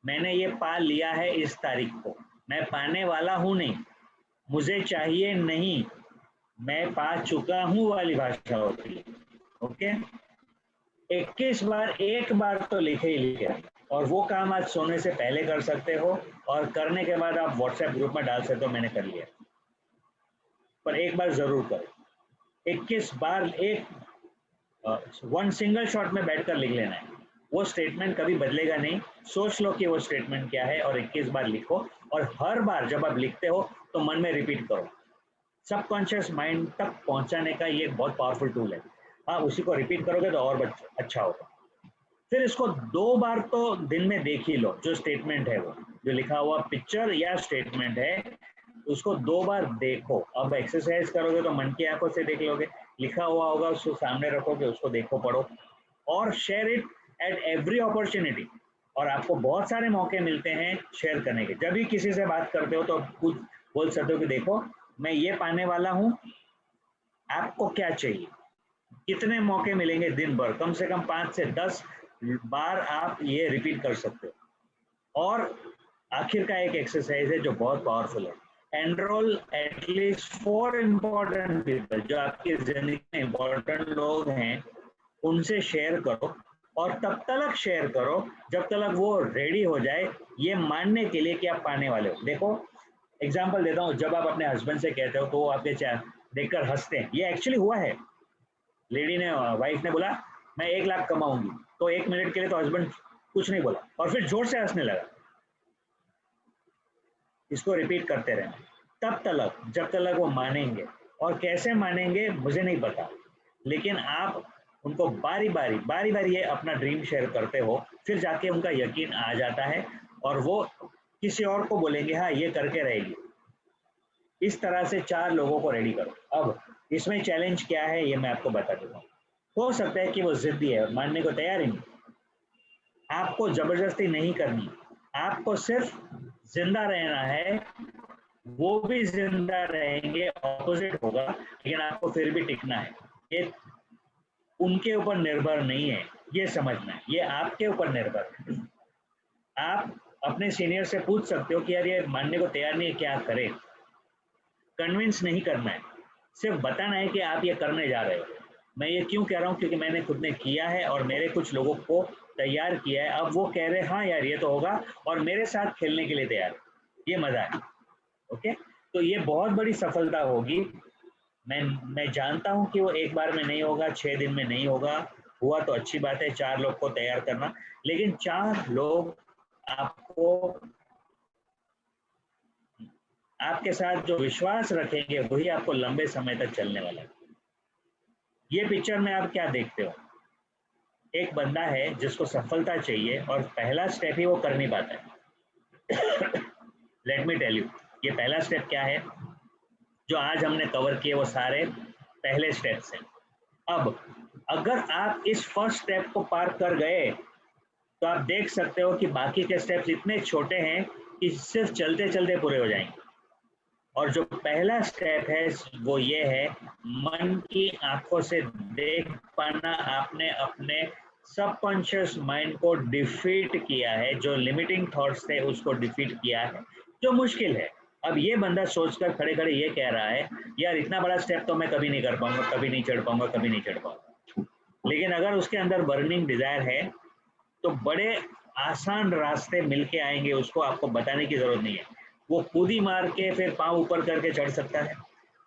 मैंने ये पा लिया है इस तारीख को, मैं पाने वाला हूं नहीं, मुझे चाहिए नहीं, मैं पा चुका हूं वाली भाषा होती है। ओके, 21 बार, एक बार तो लिखे ही लिखे, और वो काम आज सोने से पहले कर सकते हो, और करने के बाद आप व्हाट्सएप ग्रुप में डाल सकते हो मैंने कर लिया, पर एक बार जरूर करो। 21 बार एक वन सिंगल शॉट में बैठकर लिख लेना है। वो स्टेटमेंट कभी बदलेगा नहीं, सोच लो कि वो स्टेटमेंट क्या है और 21 बार लिखो, और हर बार जब आप लिखते हो तो मन में रिपीट करो। सबकॉन्शियस माइंड तक पहुंचाने का ये बहुत पावरफुल टूल है। हाँ, उसी को रिपीट करोगे तो और अच्छा होगा। फिर इसको 2 बार तो दिन में देख ही लो, जो स्टेटमेंट है वो जो लिखा हुआ पिक्चर या स्टेटमेंट है उसको 2 बार देखो। अब एक्सरसाइज करोगे तो मन की आंखों से देख लोगे, लिखा हुआ होगा उसको सामने रखोगे, उसको देखो, पढ़ो, और share it at every opportunity. और आपको बहुत सारे मौके मिलते हैं शेयर करने के। जब भी किसी से बात करते हो तो कुछ बोल सकते हो कि देखो मैं ये पाने वाला हूँ, आपको क्या चाहिए। कितने मौके मिलेंगे दिन भर, कम से कम 5 से 10 बार आप ये रिपीट कर सकते हो। और आखिर का एक एक्सरसाइज है जो बहुत पावरफुल है, एनरोल एटलीस्ट 4 इंपॉर्टेंट पीपल, जो आपकी जिंदगी में इंपॉर्टेंट लोग हैं उनसे शेयर करो, और तब तक शेयर करो जब तक वो रेडी हो जाए ये मानने के लिए कि आप पाने वाले हो। देखो एग्जाम्पल देता हूँ, जब आप अपने हस्बैंड से कहते हो तो वो आपके देखकर हंसते हैं, ये एक्चुअली हुआ है। लेडी ने, वाइफ ने बोला मैं 1 लाख कमाऊंगी, तो 1 मिनट के लिए तो हस्बैंड कुछ नहीं बोला और फिर जोर से हंसने लगा। इसको रिपीट करते रहना तब तक जब तक वो मानेंगे, और कैसे मानेंगे मुझे नहीं पता, लेकिन आप उनको बारी बारी ये अपना ड्रीम शेयर करते हो, फिर जाके उनका यकीन आ जाता है और वो किसी और को बोलेंगे हाँ ये करके रहेगी। इस तरह से 4 लोगों को रेडी करो। अब इसमें चैलेंज क्या है ये मैं आपको बता देता हूँ। हो सकता है कि वो जिद्दी है, मानने को तैयार ही नहीं, आपको जबरदस्ती नहीं करनी, आपको सिर्फ जिंदा रहना है, वो भी जिंदा रहेंगे, ऑपोजिट होगा, लेकिन आपको फिर भी टिकना है। ये उनके ऊपर निर्भर नहीं है, ये समझना है, ये आपके ऊपर निर्भर है। आप अपने सीनियर से पूछ सकते हो कि यार ये मानने को तैयार नहीं है, क्या करें। कन्विंस नहीं करना है, सिर्फ बताना है कि आप ये करने जा रहे हो। मैं ये क्यों कह रहा हूँ, क्योंकि मैंने खुद ने किया है और मेरे कुछ लोगों को तैयार किया है। अब वो कह रहे हैं हाँ यार ये तो होगा, और मेरे साथ खेलने के लिए तैयार, ये मजा है। ओके, तो ये बहुत बड़ी सफलता होगी। मैं जानता हूँ कि वो 1 बार में नहीं होगा, 6 दिन में नहीं होगा, हुआ तो अच्छी बात है 4 लोग को तैयार करना, लेकिन 4 लोग आपके साथ जो विश्वास रखेंगे वही आपको लंबे समय तक चलने वाला है। ये पिक्चर में आप क्या देखते हो, एक बंदा है जिसको सफलता चाहिए और पहला स्टेप ही वो कर नहीं पाता है। लेट मी टेल यू, ये पहला स्टेप क्या है जो आज हमने कवर किए, वो सारे पहले स्टेप्स हैं। अब अगर आप इस फर्स्ट स्टेप को पार कर गए तो आप देख सकते हो कि बाकी के स्टेप्स इतने छोटे हैं कि सिर्फ चलते चलते पूरे हो जाएंगे। और जो पहला स्टेप है वो ये है, मन की आंखों से देख पाना। आपने अपने सबकॉन्शियस माइंड को डिफीट किया है, जो लिमिटिंग थॉट्स थे उसको डिफीट किया है, जो मुश्किल है। अब ये बंदा सोचकर खड़े खड़े ये कह रहा है यार इतना बड़ा स्टेप तो मैं कभी नहीं कर पाऊंगा, कभी नहीं चढ़ पाऊंगा, कभी नहीं चढ़ पाऊंगा। लेकिन अगर उसके अंदर बर्निंग डिजायर है तो बड़े आसान रास्ते मिलके आएंगे, उसको आपको बताने की जरूरत नहीं है। वो कूदी मार के फिर पांव ऊपर करके चढ़ सकता है,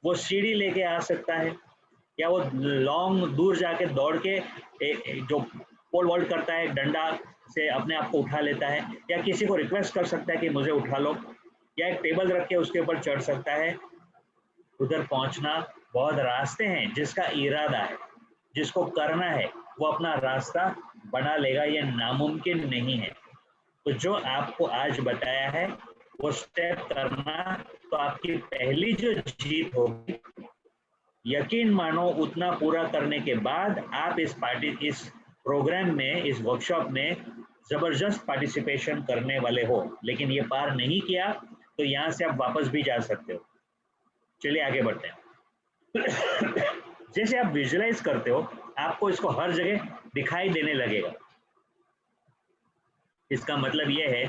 वो सीढ़ी लेके आ सकता है, या वो लॉन्ग दूर जाके दौड़ के जो पोल वॉल्ट करता है डंडा से अपने आप को उठा लेता है, या किसी को रिक्वेस्ट कर सकता है कि मुझे उठा लो, या एक टेबल रख के उसके ऊपर चढ़ सकता है। उधर पहुंचना बहुत रास्ते हैं, जिसका इरादा है, जिसको करना है, वो अपना रास्ता बना लेगा, ये नामुमकिन नहीं है। तो जो आपको आज बताया है वो स्टेप करना, तो आपकी पहली जो जीत होगी, यकीन मानो उतना पूरा करने के बाद आप इस प्रोग्राम में, इस वर्कशॉप में जबरदस्त पार्टिसिपेशन करने वाले हो। लेकिन ये पार नहीं किया तो यहाँ से आप वापस भी जा सकते हो। चलिए आगे बढ़ते हैं। जैसे आप विजुलाइज करते हो, आपको इसको हर जगह दिखाई देने लगेगा। इसका मतलब यह है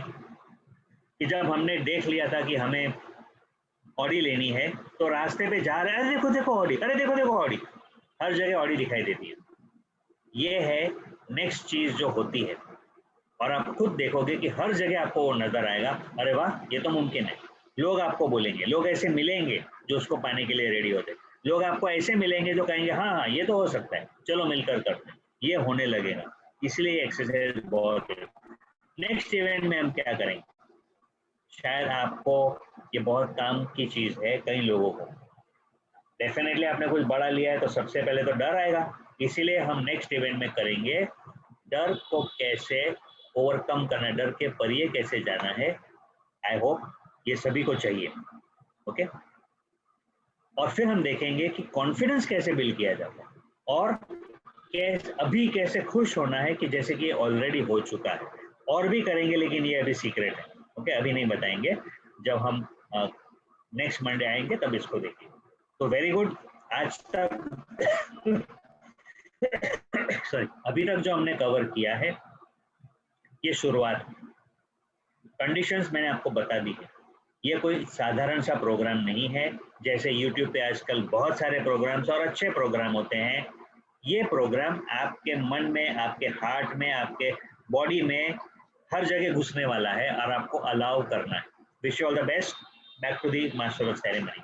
कि जब हमने देख लिया था कि हमें ऑडी लेनी है, तो रास्ते पे जा रहे हैं, अरे देखो देखो ऑडी, अरे देखो देखो ऑडी, हर जगह ऑडी दिखाई देती है। ये है नेक्स्ट चीज जो होती है, और आप खुद देखोगे कि हर जगह आपको वो नजर आएगा, अरे वाह ये तो मुमकिन है। लोग आपको बोलेंगे, लोग ऐसे मिलेंगे जो उसको पाने के लिए रेडी होते हैं, लोग आपको ऐसे मिलेंगे जो कहेंगे हाँ हाँ ये तो हो सकता है, चलो मिलकर करते हैं। ये होने लगेगा, इसलिए एक्सरसाइज बहुत है। नेक्स्ट इवेंट में हम क्या करेंगे, शायद आपको ये बहुत काम की चीज है। कई लोगों को डेफिनेटली आपने कुछ बड़ा लिया है तो सबसे पहले तो डर आएगा, इसीलिए हम नेक्स्ट इवेंट में करेंगे डर को कैसे ओवरकम करना है, डर के परे कैसे जाना है। आई होप ये सभी को चाहिए। ओके, और फिर हम देखेंगे कि कॉन्फिडेंस कैसे बिल्ड किया जाता है, और कैसे अभी कैसे खुश होना है कि जैसे कि ऑलरेडी हो चुका है। और भी करेंगे लेकिन ये अभी सीक्रेट है। ओके, अभी नहीं बताएंगे, जब हम नेक्स्ट मंडे आएंगे तब इसको देखेंगे। तो वेरी गुड, आज तक सॉरी, अभी तक जो हमने कवर किया है ये शुरुआत, कंडीशंस मैंने आपको बता दी है। ये कोई साधारण सा प्रोग्राम नहीं है, जैसे यूट्यूब पे आजकल बहुत सारे प्रोग्राम्स और अच्छे प्रोग्राम होते हैं। ये प्रोग्राम आपके मन में, आपके हार्ट में, आपके बॉडी में हर जगह घुसने वाला है और आपको अलाउ करना है। Wish you all the best. Back to the master of ceremony.